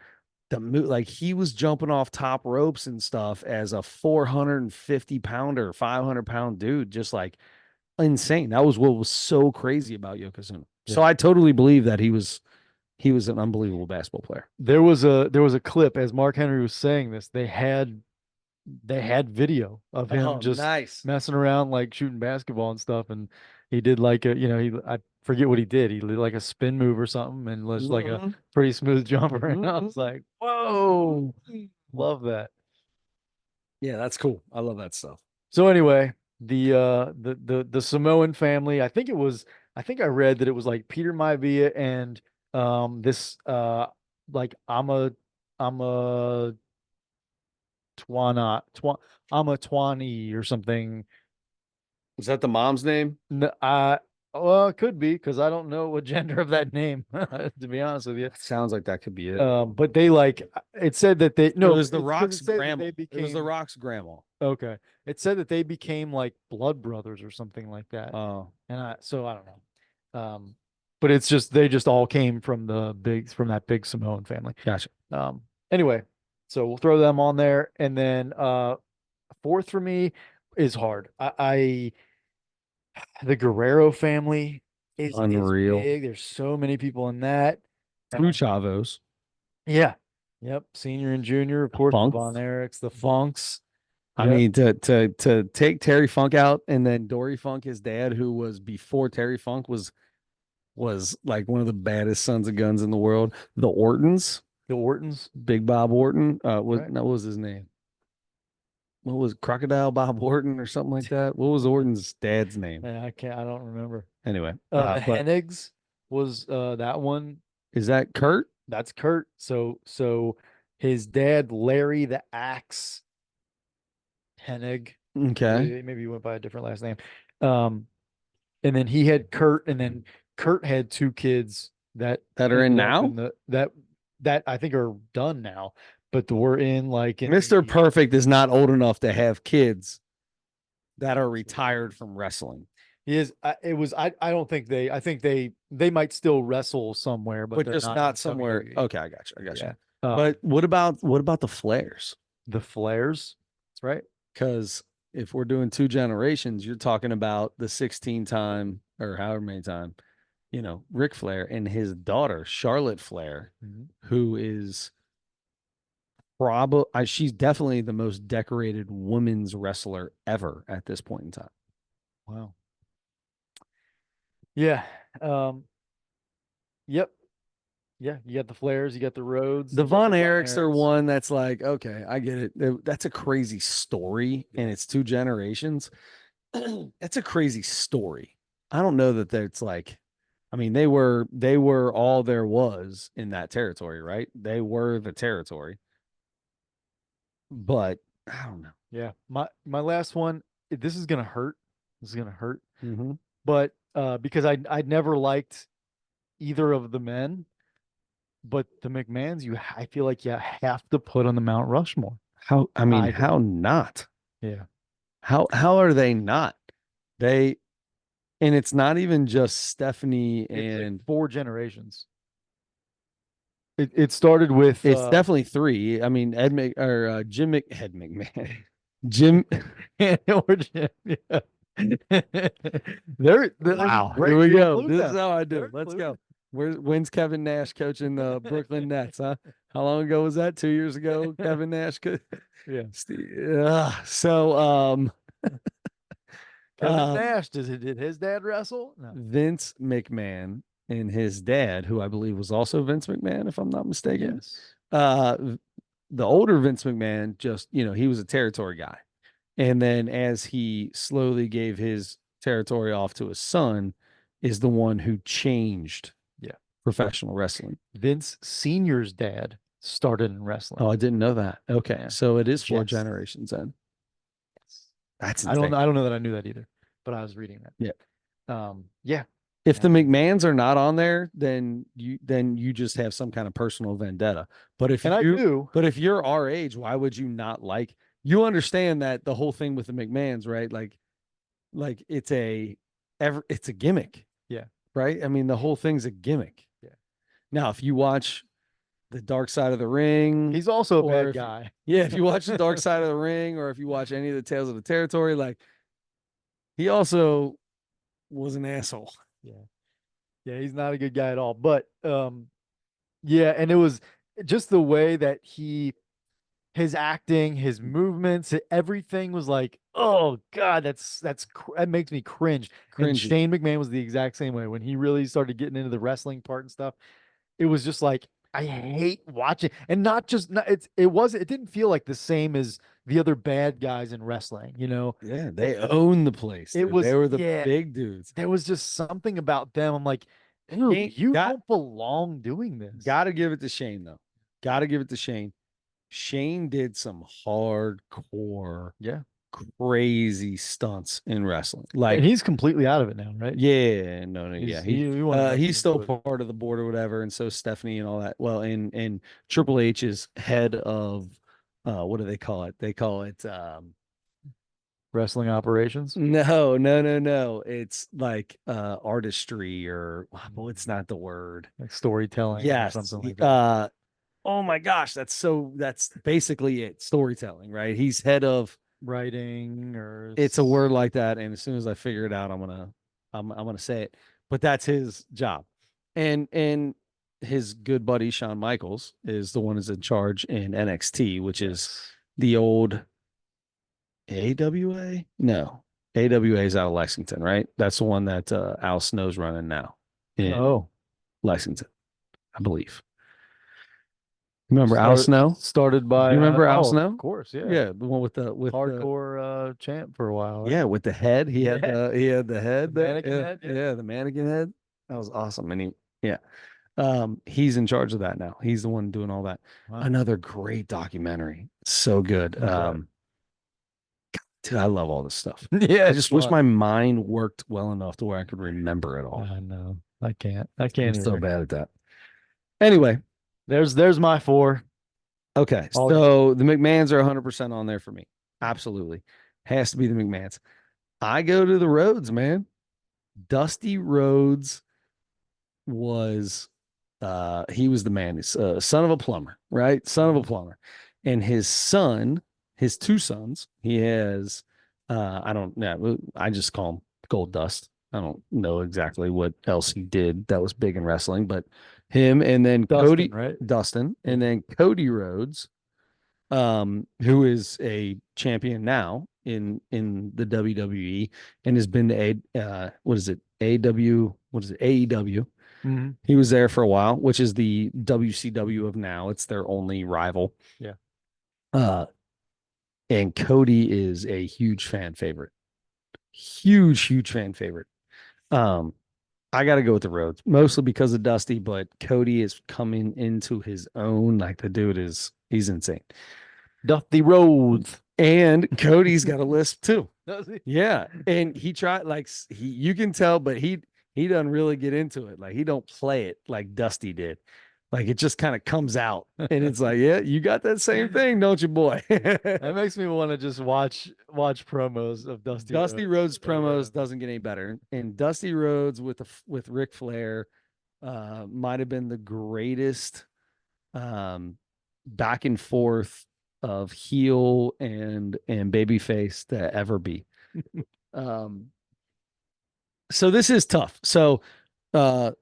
the move, like he was jumping off top ropes and stuff as a 450 pounder, 500-pound dude, just like insane. That was what was so crazy about Yokozuna. So Yeah. I totally believe that he was an unbelievable basketball player. There was a clip as Mark Henry was saying this. They had video of him Oh, just nice. messing around like shooting basketball and stuff, and he did like a he I forget what he did. He did like a spin move or something, and was like a Mhm. pretty smooth jumper. And I was Mhm. like, whoa, love that. Yeah, that's cool. I love that stuff. So anyway, the Samoan family, I think I read that it was like Peter Maivia and this like Ama Twana Twa Amatwani or something. Is that the mom's name? Well, it could be because I don't know what gender of that name, to be honest with you. Sounds like that could be it. But they like it said that they It no, was the it's because Rock's it said that grandma. they It was the became Rock's grandma. okay. It said that they became like blood brothers or something like that. Oh, And I don't know. But it's just they just all came from that big Samoan family. gotcha. Anyway, so we'll throw them on there, and then fourth for me is hard. I the Guerrero family is Unreal. big. There's so many people in that. Two Chavos. Yeah. Yep. Senior and junior, of course, the Funk. Von Erichs, the Funks. I Yep. mean, to take Terry Funk out and then Dory Funk, his dad, who was before Terry Funk was like one of the baddest sons of guns in the world. The Ortons, The Ortons. Big Bob Orton, Right. what was his name? What was Crocodile Bob Orton or something like that? What was Orton's dad's name? Yeah, I don't remember. Anyway, The but Hennigs was that one. is that Kurt? That's Kurt. So his dad, Larry the Axe Hennig, Okay, maybe he went by a different last name. Um, and then he had Kurt, and then Kurt had two kids that that are in ended up now. in that I think are done now, but were in like in Mr. the Perfect is not old enough to have kids that are retired from wrestling. he is it was I don't think I think they might still wrestle somewhere, but But they're just not in not somewhere. WWE. Okay, I got you. I got you. Yeah. But what about the Flares? The Flares. That's right. Because if we're doing two generations, you're talking about the 16-time or however many time, Ric Flair and his daughter Charlotte Flair, Mhm. who is probably she's definitely the most decorated women's wrestler ever at this point in time. Wow. Yeah. Um, yep. Yeah. You got the Flares, you got the Rhodes, The you got Von the Von Erichs are Erichs. one that's like, okay, I get it. That's a crazy story, and it's two generations. That's a crazy story. I don't know that that's like, I mean, they were all there was in that territory, right? They were the territory, but I don't know. Yeah. My last one, this is gonna hurt. This is gonna hurt. Mm-hmm. But because I'd never liked either of the men, but the McMahons, I feel like you have to put on the Mount Rushmore. How, I mean, I do. how not? Yeah. How are they not? They, and it's not even just Stephanie It's and four generations. It started with it's definitely three. I mean, Jim Ed McMahon, Jim. or Jim. Yeah. They're Wow, great. here we You go. include This is them. how I do They're it. Let's included. go. When's Kevin Nash coaching the Brooklyn Nets? Huh? How long ago was that? 2 years ago. Kevin Nash. Yeah. So Kevin um, Nash, did his dad wrestle? No. Vince McMahon and his dad, who I believe was also Vince McMahon, if I'm not mistaken. Yes. Uh, the older Vince McMahon, just he was a territory guy, and then as he slowly gave his territory off to his son, is the one who changed Yeah. professional wrestling. Vince Senior's dad started in wrestling. Oh, I didn't know that. Okay, Yeah. so it is four Yes. generations then. That's I don't insane. I don't know that I knew that either. but I was reading Yeah. that. Yeah. If the And McMahons are not on there, then you just have some kind of personal vendetta. But if I you do. but if you're our age, why would you not like you understand that the whole thing with the McMahons, right? Like it's a gimmick, Yeah. right? I mean, the whole thing's a gimmick. Yeah. Now, if you watch the Dark Side of the Ring, He's also a or bad if guy. yeah, if you watch the Dark Side of the Ring, or if you watch any of the Tales of the Territory, like he also was an asshole. Yeah. Yeah, he's not a good guy at all. But yeah, and it was just the way that his acting, his movements, everything was like, oh God, that makes me cringe. And Cringy. Shane McMahon was the exact same way when he really started getting into the wrestling part and stuff. It was just like I hate watching, and not just not, it didn't feel like the same as the other bad guys in wrestling. Yeah, it, they own the place, it dude. They was were the yeah, big dudes. there was just something about them. I'm like, dude, Ain't you don't belong doing this. gotta give it to Shane though. Gotta give it to Shane. Shane did some hardcore, Yeah, crazy stunts in wrestling. and Like, he's completely out of it now, right? yeah, no, yeah. He's he went back He's still into it. part of the board or whatever, and so Stephanie and all that. Well, and Triple H is head of what do they call it? They call it Wrestling operations. no. It's like artistry or well, it's not the word. Like storytelling or Yes. something like that. Oh my gosh, that's basically it. Storytelling, right? He's head of Writing or it's a word like that, and as soon as I figure it out, I'm gonna say it. But that's his job. And his good buddy Shawn Michaels is the one who's in charge in NXT, which is yes. the old AWA? No. AWA is out of Lexington, right? That's the one that Al Snow's running now in Oh, Lexington, I believe. Remember Al start Snow? started Do by you remember Al of Snow? course, yeah. Yeah, the one with the Hardcore champ for a while, right? yeah, with the head. He had Yeah. the The head there. mannequin Yeah, head, yeah. yeah, the mannequin head. That was awesome. And yeah. He's in charge of that now. He's the one doing all that. Wow. Another great documentary. So good. Who's that? Dude, I love all this stuff. Yeah, I it's just wish fun. my mind worked well enough to where I could remember it all. I know. I can't. I I'm can't so either. bad at that. Anyway, There's my four. okay. All So the McMahons are 100% on there for me. Absolutely. Has to be the McMahons. I go to the Rhodes, man. Dusty Rhodes was he was the man. He's son of a plumber, right? Son of a plumber. And his two sons, he has I don't know, I just call him Gold Dust. I don't know exactly what else he did that was big in wrestling, but him and then Dustin, right? Dustin, Yeah. and then Cody Rhodes, who is a champion now in the WWE and has been to what is it? AW, what is it? AEW. Mm-hmm. He was there for a while, which is the WCW of now. It's their only rival. Yeah. Uh, and Cody is a huge fan favorite. Huge fan favorite. Um, I got to go with the Rhodes, mostly because of Dusty, but Cody is coming into his own. Like the dude he's insane. Dusty Rhodes. And Cody's got a lisp too. Does he? Yeah. And he tried you can tell, but he doesn't really get into it. Like he don't play it like Dusty did. Like it just kind of comes out. And it's like, yeah, you got that same thing, don't you, boy? That makes me want to just watch promos of Dusty Dusty Rhodes over and promos doesn't get any better. And Dusty Rhodes with Ric Flair might have been the greatest back and forth of heel and babyface to ever be. So this is tough. So we're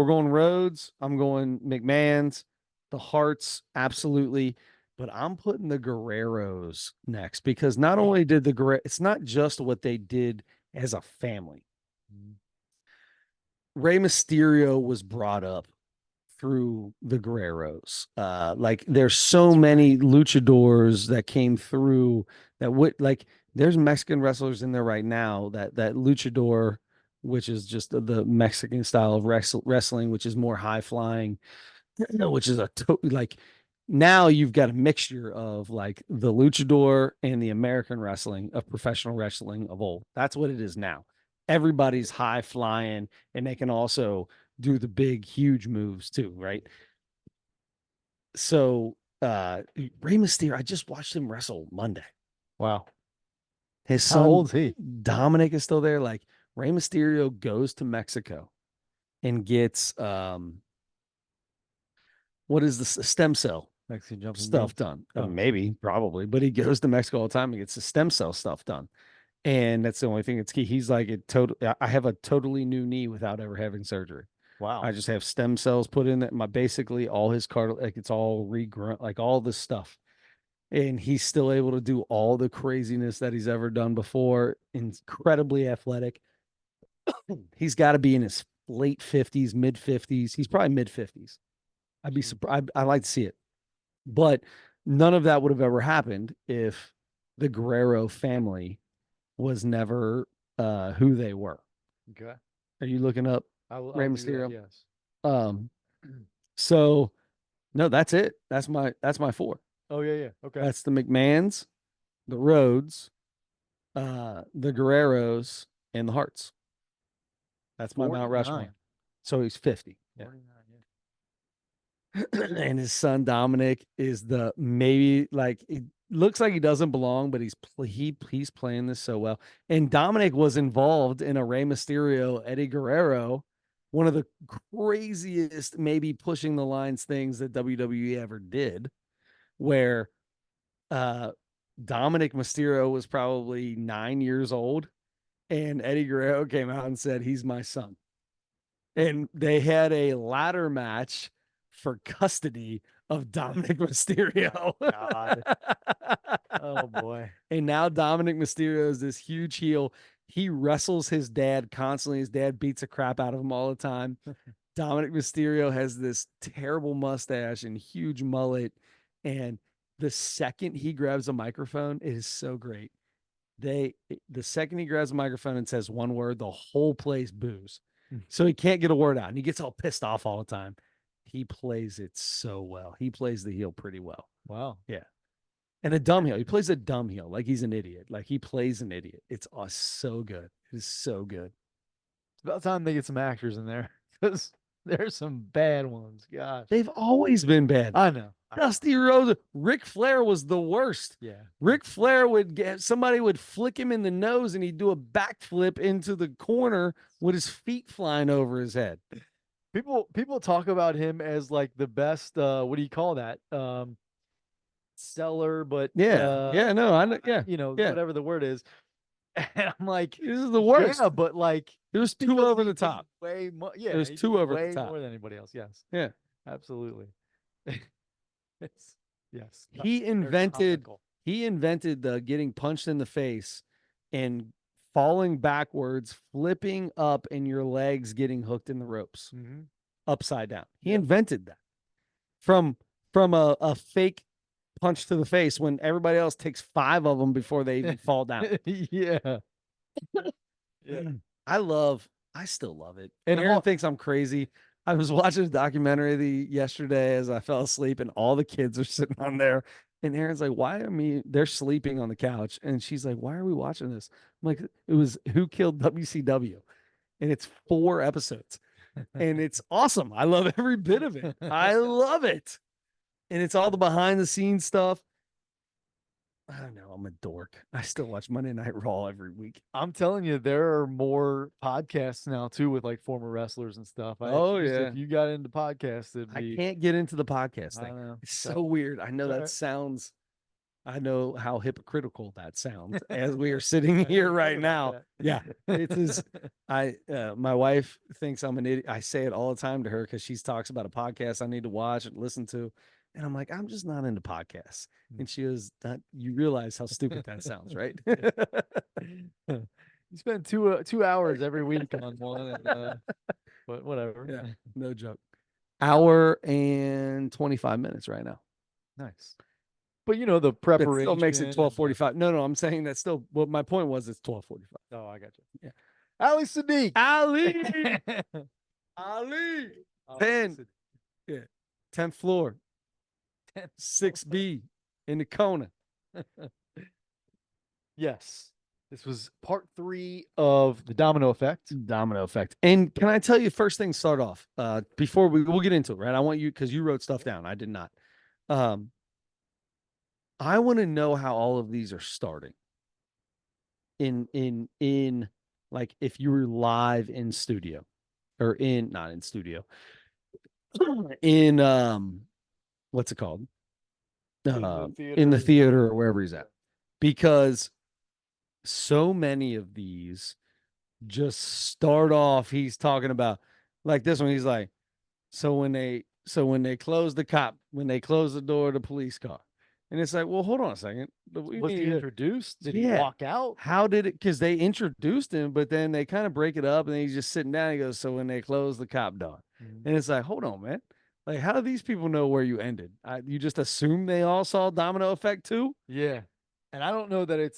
going Rhodes. I'm going McMahon's, the Hearts, absolutely. But I'm putting the Guerreros next because not only did it's not just what they did as a family. Rey Mysterio was brought up through the Guerreros. Like there's so many luchadors that came through that would like there's Mexican wrestlers in there right now that luchador, which is just the Mexican style of wrestling, which is more high flying, which is like now you've got a mixture of like the luchador and the American wrestling of professional wrestling of old. That's what it is now. Everybody's high flying and they can also do the big, huge moves too, right? So Rey Mysterio, I just watched him wrestle Monday. Wow. His How son old's he? Dominic is still there. Like Rey Mysterio goes to Mexico and gets what is the stem cell Mexican jumping stuff beans. done? Oh. Maybe, probably, but he goes to Mexico all the time and gets the stem cell stuff done. And that's the only thing that's key. He's like I have a totally new knee without ever having surgery. Wow. I just have stem cells put in it. My basically all his cartilage, like it's all regrown, like all this stuff. And he's still able to do all the craziness that he's ever done before. Incredibly athletic. He's got to be in his late 50s, mid 50s. He's probably mid 50s. I'd be surprised. I like to see it. But none of that would have ever happened if the Guerrero family was never who they were. Okay. Are you looking up Rey I'll Mysterio? yes. Um, so no, that's it. That's my four. Oh yeah. Okay. That's the McMahons, the Rhodes, the Guerreros, and the Hearts. That's my Mount Rushmore. So he's 50. Yeah. 49, And his son Dominic is the maybe like it looks like he doesn't belong, but he's playing this so well. And Dominic was involved in a Rey Mysterio Eddie Guerrero, one of the craziest maybe pushing the lines things that WWE ever did, where Dominic Mysterio was probably 9 years old, and Eddie Guerrero came out and said he's my son, and they had a ladder match for custody of Dominic Mysterio. God. Oh boy. And now Dominic Mysterio is this huge heel. He wrestles his dad constantly. His dad beats the crap out of him all the time. Dominic Mysterio has this terrible mustache and huge mullet. And the second he grabs a microphone, it is so great. The second he grabs a microphone and says one word, the whole place boos. So he can't get a word out, and he gets all pissed off all the time. He plays it so well. He plays the heel pretty well. Wow. Yeah. And a dumb heel. He plays a dumb heel, like he's an idiot. Like he plays an idiot. It's so good. It is so good. It's about time they get some actors in there because there's some bad ones. Gosh. They've always been bad. I know. Dusty Rhodes, Ric Flair was the worst. Yeah. Ric Flair somebody would flick him in the nose and he'd do a backflip into the corner with his feet flying over his head. People talk about him as like the best what do you call that? Seller, but yeah, no, I know, yeah. Whatever the word is. And I'm like, this is the worst. Yeah, but like it was too over the top. Way more, yeah, it was too over way the top. More than anybody else. Yes. Yeah. Absolutely. Yes. He invented the getting punched in the face and falling backwards, flipping up, and your legs getting hooked in the ropes upside down. He invented that from a fake punch to the face when everybody else takes 5 of them before they even fall down. Yeah. I still love it. And Aaron thinks I'm crazy. I was watching a documentary yesterday as I fell asleep, and all the kids are sitting on there. And Aaron's like, why are they're sleeping on the couch? And she's like, why are we watching this? I'm like, it was Who Killed WCW? And it's 4 episodes. And it's awesome. I love every bit of it. I love it. And it's all the behind the scenes stuff. I don't know. I'm a dork. I still watch Monday Night Raw every week. I'm telling you, there are more podcasts now too with like former wrestlers and stuff. If you got into podcasts, I can't get into the podcast thing. I know. It's so weird. I know that sounds. I know how hypocritical that sounds as we are sitting here right now. Yeah, it is. My wife thinks I'm an idiot. I say it all the time to her because she talks about a podcast I need to watch and listen to. And I'm like, I'm just not into podcasts. And she goes, you realize how stupid that sounds, right? You spend 2 hours every week on one, but whatever. Yeah, no joke. Hour and 25 minutes right now. Nice. But the preparation. It still makes it 12:45. No, I'm saying that still. Well, my point was it's 12:45. Oh, I got you. Yeah. Ali Siddiq. Ali. 10. Yeah. 10th floor. 6B in the corner. Yes. This was part 3 of the Domino Effect. Domino effect. And can I tell you, first thing, start off before we'll get into it, right? I want you, because you wrote stuff down. I did not. Um, I want to know how all of these are starting in like if you were live in studio or in not in studio in what's it called in the theater or wherever he's at, because so many of these just start off, he's talking about like this one, he's like, so when they close the cop, when they close the door of the police car, and it's like, well, hold on a second. Was he introduced? Did he Yeah. walk out? How did it? Because they introduced him, but then they kind of break it up, and then he's just sitting down. He goes, "So when they close the cop door," and it's like, hold on, man. Like, how do these people know where you ended? You just assume they all saw Domino Effect too? Yeah. And I don't know that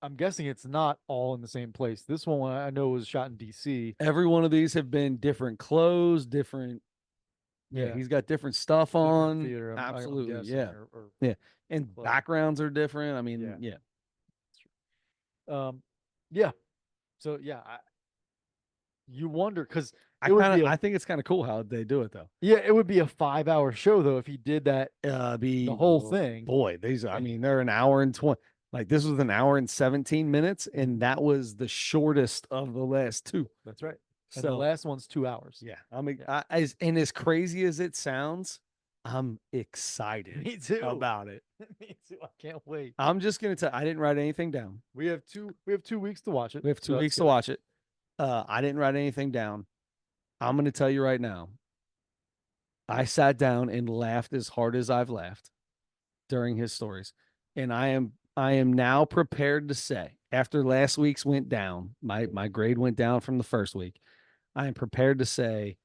I'm guessing it's not all in the same place. This one I know was shot in DC. Every one of these have been different clothes, different. Yeah, Yeah. he's got different stuff Different on. theater, I'm Absolutely, guessing, yeah, or yeah, and clothes. backgrounds are different. I mean, Yeah. yeah. Yeah. So yeah, you wonder because I think it's kind of cool how they do it though. yeah, it would be a 5-hour show though if he did that Be the whole thing. Boy, these I mean they're an hour and 20. Like this was an hour and 17 minutes, and that was the shortest of the last two. That's right. And the So last one's 2 hours. yeah, as crazy as it sounds, I'm excited Me too. about it. Me too. I can't wait. I'm just gonna tell. I didn't write anything down. We have 2 weeks to watch it. We have two so that's weeks to good. watch it. I didn't write anything down. I'm gonna tell you right now. I sat down and laughed as hard as I've laughed during his stories. And I am now prepared to say, after last week's went down, my grade went down from the first week. I am prepared to say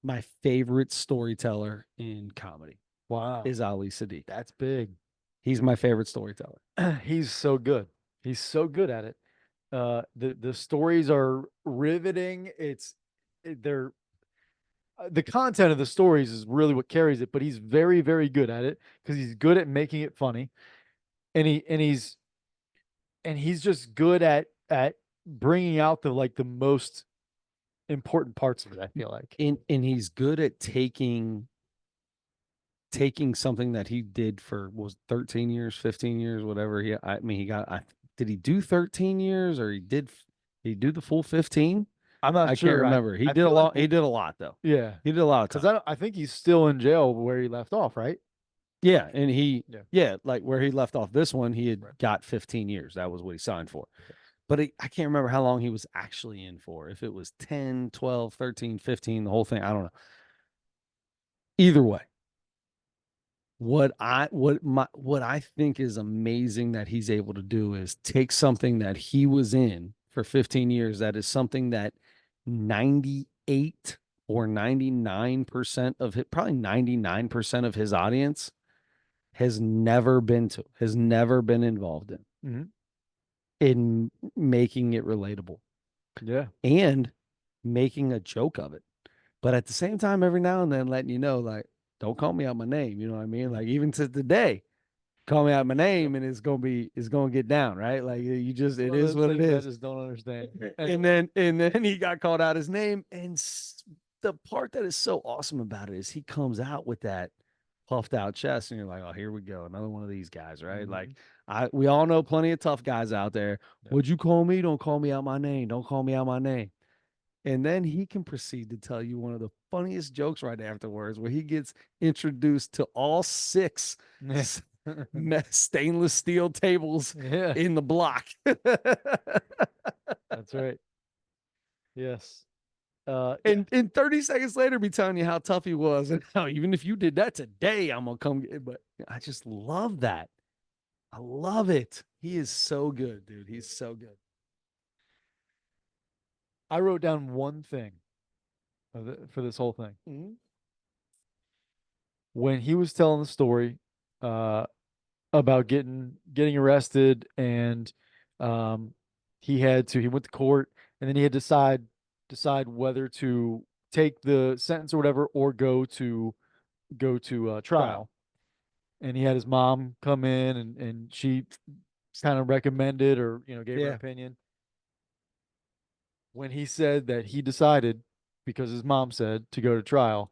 my favorite storyteller in comedy Wow. is Ali Siddiq. That's big. He's my favorite storyteller. He's so good. He's so good at it. The stories are riveting. They're the content of the stories is really what carries it, but he's very, very good at it because he's good at making it funny, and he's just good at bringing out the most important parts of it. I feel like, And he's good at taking something that he did for was 13 years, 15 years, whatever. I mean, did he do 13 years or he do the full 15? I'm not I sure. can't remember. He I did a feel lot. like He did a lot though. yeah, He did a lot of because time. I think he's still in jail where he left off, right? Yeah, and Yeah. like where he left off this one, he had Right. got 15 years. That was what he signed for. But I can't remember how long he was actually in for. If it was 10, 12, 13, 15, the whole thing, I don't know. Either way, what I think is amazing that he's able to do is take something that he was in for 15 years, that is something that 98 or 99% of it, probably 99% of his audience has never been involved in making it relatable Yeah. and making a joke of it. But at the same time, every now and then letting you know, like, don't call me out my name. You know what I mean? Like even to today, call me out my name and it's gonna get down, right? Like you just it is what it is. I just don't understand. And then he got called out his name. And the part that is so awesome about it is he comes out with that puffed out chest, and you're like, oh, here we go, another one of these guys, right? Like we all know plenty of tough guys out there. Yeah. Would you call me? Don't call me out my name. Don't call me out my name. And then he can proceed to tell you one of the funniest jokes right afterwards, where he gets introduced to all 6 stainless steel tables Yeah. in the block. That's right. Yes. And 30 seconds later, be telling you how tough he was, and how even if you did that today, I'm gonna come. But I just love that. I love it. He is so good, dude. He's so good. I wrote down one thing for this whole thing. Mm-hmm. When he was telling the story about getting arrested, and he went to court, and then he had to decide whether to take the sentence or whatever, or go to trial. and he had his mom come in, and she kind of recommended, or gave her Yeah. opinion. When he said that he decided, because his mom said, to go to trial,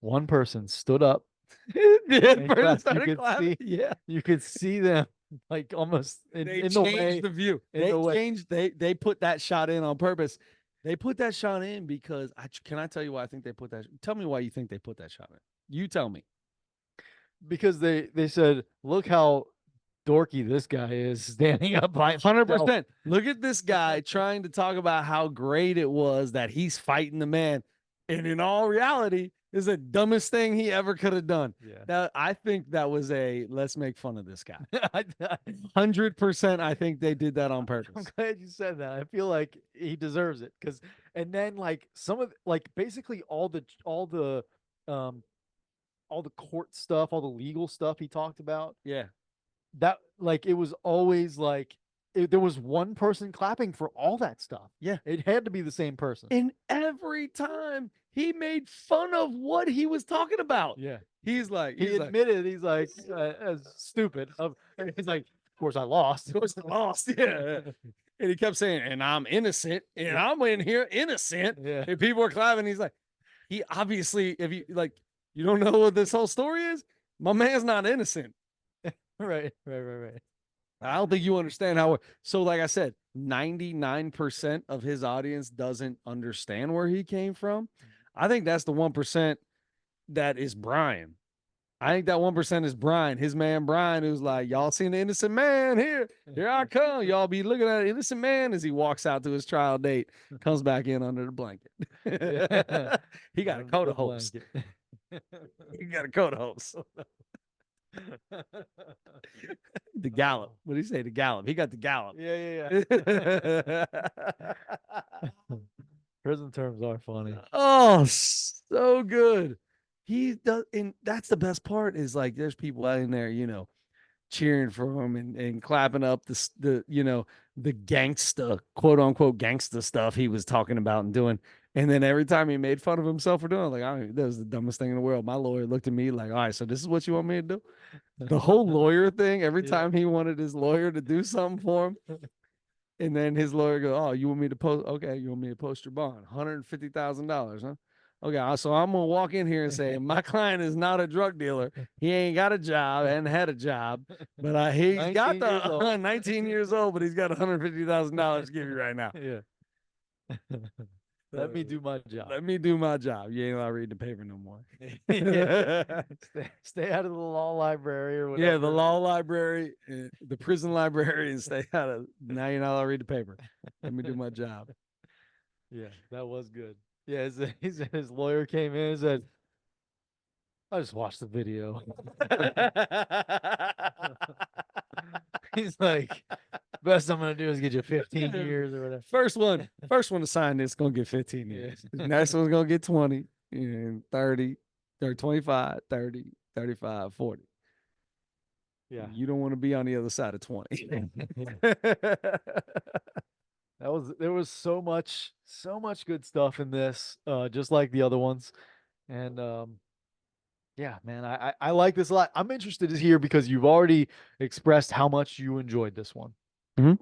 one person stood up The and person clapped. You started could clapping. see, Yeah. you could see them like almost They in the changed way, the view. in They the way. changed. They put that shot in on purpose. They put that shot in because can I tell you why I think they put that? Tell me why you think they put that shot in. You tell me. Because they said, look how dorky this guy is standing up by himself. 100%. Look at this guy trying to talk about how great it was that he's fighting the man. And in all reality, is the dumbest thing he ever could have done. Yeah. Now, I think that was a let's make fun of this guy. 100%. I think they did that on I'm purpose. glad you said that. I feel like he deserves it, because, and then like some of, like basically um all the court stuff, all the legal stuff he talked about, Yeah. that like it was always like there was one person clapping for all that stuff. Yeah. It had to be the same person. And every time he made fun of what he was talking about. Yeah. He's like, He admitted, he's like, stupid. He's like, of course I lost. Of course I lost. Yeah. And he kept saying, and I'm innocent, and I'm in here innocent. Yeah. And people are clapping. He's like, he obviously, if you like, you don't know what this whole story is, my man's not innocent. Right. Right. I don't think you understand how. So, like I said, 99% of his audience doesn't understand where he came from. I think that's the 1% that is Brian. I think that 1% is Brian, his man Brian, who's like, y'all seen the innocent man here. Here I come. Y'all be looking at an innocent man as he walks out to his trial date, comes back in under the blanket. He got a coat of hopes. He got a coat of hopes. The gallop. What did he say? The gallop. He got the gallop. Yeah. Prison terms are funny. Oh, so good. He does, and that's the best part is like there's people out in there, cheering for him and clapping up the gangsta, quote unquote gangsta stuff he was talking about and doing. And then every time he made fun of himself for doing it, like, that was the dumbest thing in the world. My lawyer looked at me like, all right, so this is what you want me to do? The whole lawyer thing, every time he wanted his lawyer to do something for him. And then his lawyer goes, oh, you want me to post? Okay, you want me to post your bond? $150,000, huh? Okay, so I'm gonna walk in here and say my client is not a drug dealer. He ain't got a job and had a job, but he's got the 19 years old, but he's got $150,000 to give you right now. Yeah. Let me do my job. Let me do my job. You ain't allowed to read the paper no more. Stay out of the law library or whatever. Yeah, the law library, the prison library, and stay out of. Now you're not allowed to read the paper. Let me do my job. Yeah, that was good. Yeah, he said his lawyer came in and said, I just watched the video. He's like, best I'm gonna do is get you 15 years or whatever. First one to sign this gonna get 15 years. Yeah. Next one's gonna get 20, and 30, 25, 30, 35, 40. Yeah. You don't want to be on the other side of 20. There was so much good stuff in this, just like the other ones. And yeah, man, I like this a lot. I'm interested to hear, because you've already expressed how much you enjoyed this one. Mm-hmm.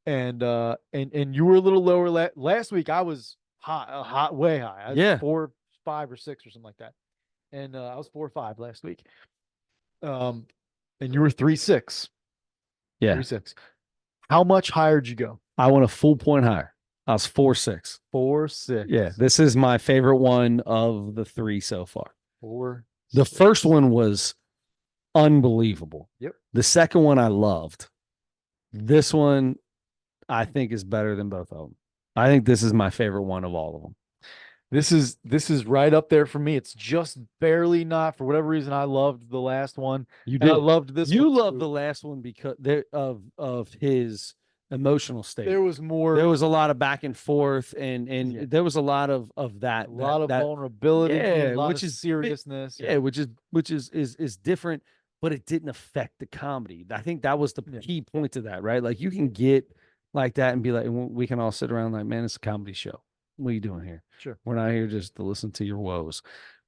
And you were a little lower last week. I was high, way high. I was 4, 5, or 6 or something like that. And I was 4 or 5 last week. And you were 3.6. Yeah. 3.6. How much higher did you go? I went a full point higher. I was 4.6. 4.6. Yeah. This is my favorite one of the 3 so far. 4. The first one was unbelievable. Yep. The second one I loved. This one I think is better than both of them. I think this is my favorite one of all of them. This is right up there for me. It's just barely not. For whatever reason, I loved the last one. You did. I loved this one. You loved the last one because of his emotional state. There was more. There was a lot of back and forth, and there was a lot of that. A lot of vulnerability. Yeah, a lot of seriousness. Yeah, which is different, but it didn't affect the comedy. I think that was the key point to that, right? Like you can get like that and be like, we can all sit around like, man, it's a comedy show. What are you doing here? Sure. We're not here just to listen to your woes.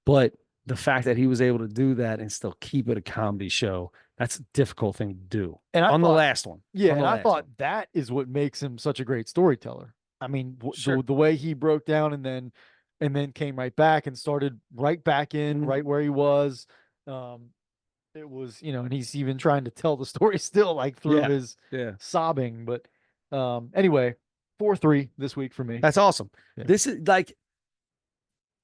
But the fact that he was able to do that and still keep it a comedy show, that's a difficult thing to do. And I on thought, the last one. yeah, On the and I last thought one. that is what makes him such a great storyteller. I mean, Sure. the way he broke down and then came right back and started right back in right where he was. It was, and he's even trying to tell the story still, like through his sobbing. But anyway, 4-3 this week for me. That's awesome. Yeah. This is like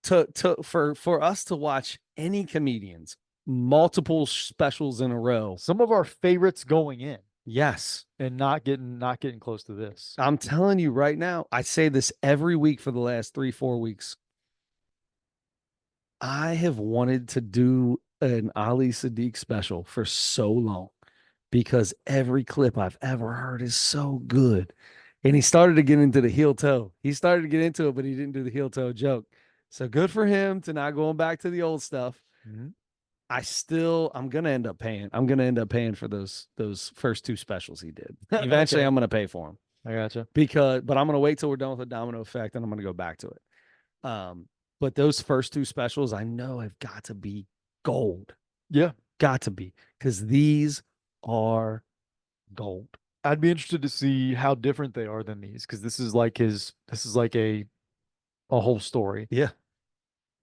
for us to watch any comedians multiple specials in a row. Some of our favorites going in. Yes. And not getting close to this. I'm telling you right now, I say this every week for the last 3-4 weeks. I have wanted to do an Ali Siddiq special for so long because every clip I've ever heard is so good. And he started to get into the heel toe. He started to get into it, but he didn't do the heel toe joke. So good for him to not going back to the old stuff. Mm-hmm. I'm gonna end up paying. I'm gonna end up paying for those first 2 specials he did. Eventually, okay. I'm gonna pay for them. I gotcha. But I'm gonna wait till we're done with the Domino Effect, and I'm gonna go back to it. But those first 2 specials, I know have got to be gold. Yeah, got to be, because these are gold. I'd be interested to see how different they are than these, because this is like a whole story. Yeah.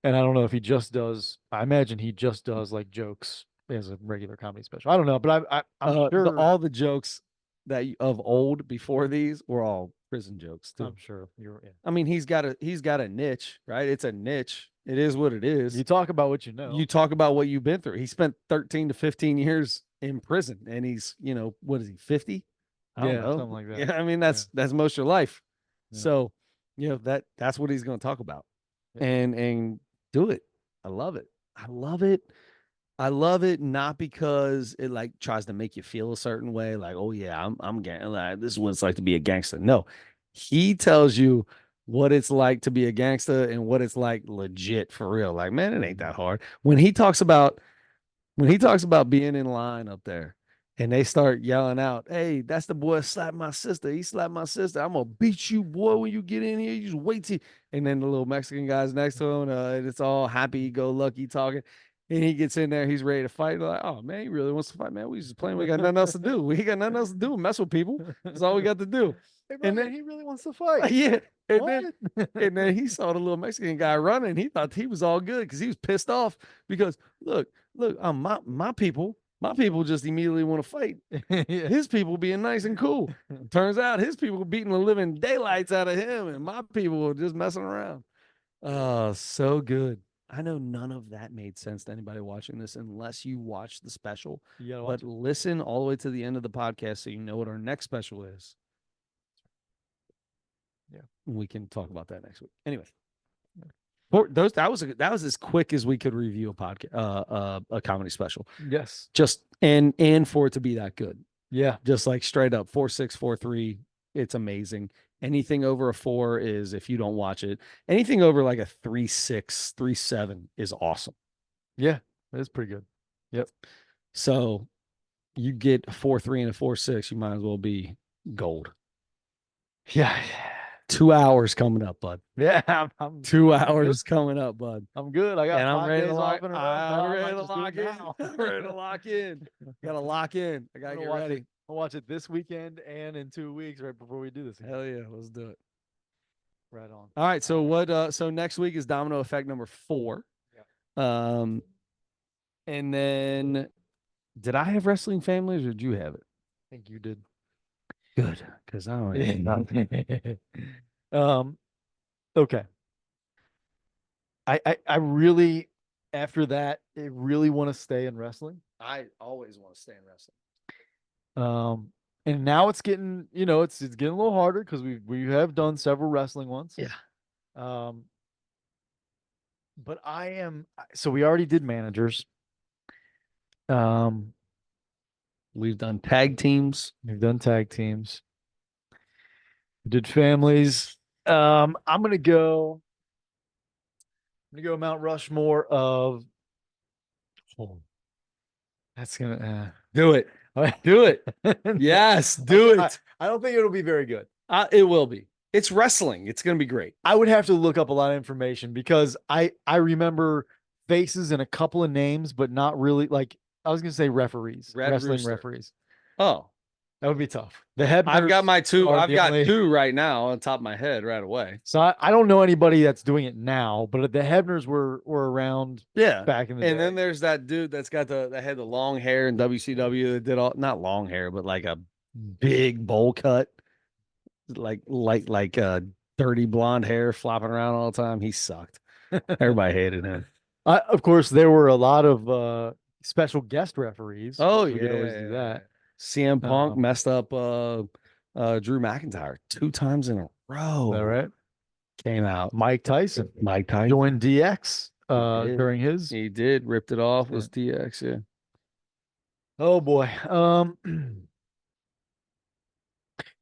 And I don't know if he just does. I imagine he just does like jokes as a regular comedy special. I don't know, but I'm sure all the jokes that of old before these were all prison jokes too. I'm sure you're. Yeah. I mean, he's got a niche, right? It's a niche. It is what it is. You talk about what you know. You talk about what you've been through. He spent 13 to 15 years in prison, and he's, what is he, 50? I don't know. Something like that. Yeah, I mean that's most of your life. Yeah. So, that's what he's going to talk about, and do it. I love it. I love it. I love it, not because it like tries to make you feel a certain way, like, oh yeah, I'm like, this is what it's like to be a gangster. No, he tells you what it's like to be a gangster and what it's like legit for real. Like, man, it ain't that hard. When he talks about being in line up there and they start yelling out, hey, that's the boy that slapped my sister. He slapped my sister. I'm gonna beat you, boy, when you get in here. You just wait till. And then the little Mexican guy's next to him, and it's all happy-go-lucky talking. And he gets in there, he's ready to fight. Like, oh man, he really wants to fight, man. We just playing. We got nothing else to do. We got nothing else to do. Mess with people. That's all we got to do. Hey, and then he really wants to fight. Yeah. And then he saw the little Mexican guy running. He thought he was all good because he was pissed off because look, my people just immediately want to fight. His people being nice and cool. Turns out his people beating the living daylights out of him, and my people were just messing around. Oh, so good. I know none of that made sense to anybody watching this unless you watch the special. But listen all the way to the end of the podcast so you know what our next special is. Yeah, we can talk about that next week. Anyway, for those that was as quick as we could review a podcast, a comedy special. Yes, just and for it to be that good. Yeah, just like straight up 4.6, 4.3. It's amazing. Anything over a 4 is, if you don't watch it, anything over like a 3.6, 3.7 is awesome. Yeah, that's pretty good. Yep. So you get a 4.3 and a 4.6, you might as well be gold. Yeah. 2 hours coming up, bud. Yeah, I'm 2 hours coming up, bud. I'm good. I got 5 days off in a row. I'm ready to lock in. I'm ready to lock in. Gotta lock in. I gotta get ready. I'll watch it this weekend and in 2 weeks, right before we do this again. Hell yeah, let's do it. Right on. All right. So what? So next week is Domino Effect number 4. Yeah. And then, did I have Wrestling Families or did you have it? I think you did. Good, because I don't have nothing. Okay. I really, after that, I really want to stay in wrestling. I always want to stay in wrestling. And now it's getting, it's getting a little harder because we have done several wrestling ones. Yeah. But so we already did managers. We've done tag teams. We did families. I'm gonna go Mount Rushmore of. Oh, that's gonna do it. Do it. Yes, do it. I don't think it'll be very good. It will be. It's wrestling. It's going to be great. I would have to look up a lot of information because I remember faces and a couple of names, but not really like I was gonna say referees, Red wrestling Rooster. referees. Oh, That would be tough. The Hebners I've got my two. are I've the got only. two right now on top of my head right away. So I don't know anybody that's doing it now, but the Hebners were around Yeah. back in the And day. then there's that dude that's got that had the long hair in WCW that did all not long hair, but like a big bowl cut, like dirty blonde hair flopping around all the time. He sucked. Everybody hated him. Of course, there were a lot of special guest referees. Oh We could always yeah. do that. CM Punk Um, messed up Drew McIntyre 2 times in a is that row. right? Came out. Mike Tyson Mike Tyson. joined DX He did. during his. He did. Ripped it off. Yeah. Was DX, yeah. Oh boy.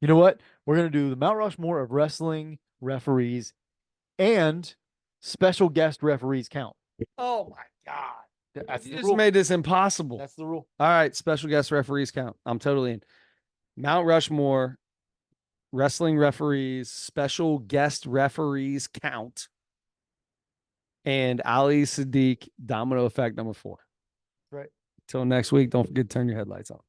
You know what? We're gonna do the Mount Rushmore of wrestling referees and special guest referees count. Oh my God. That's You the just rule. made this impossible. That's the rule. All right, special guest referees count. I'm totally in. Mount Rushmore, wrestling referees, special guest referees count, and Ali Siddiq, domino effect number 4. Right. Till next week, don't forget to turn your headlights on.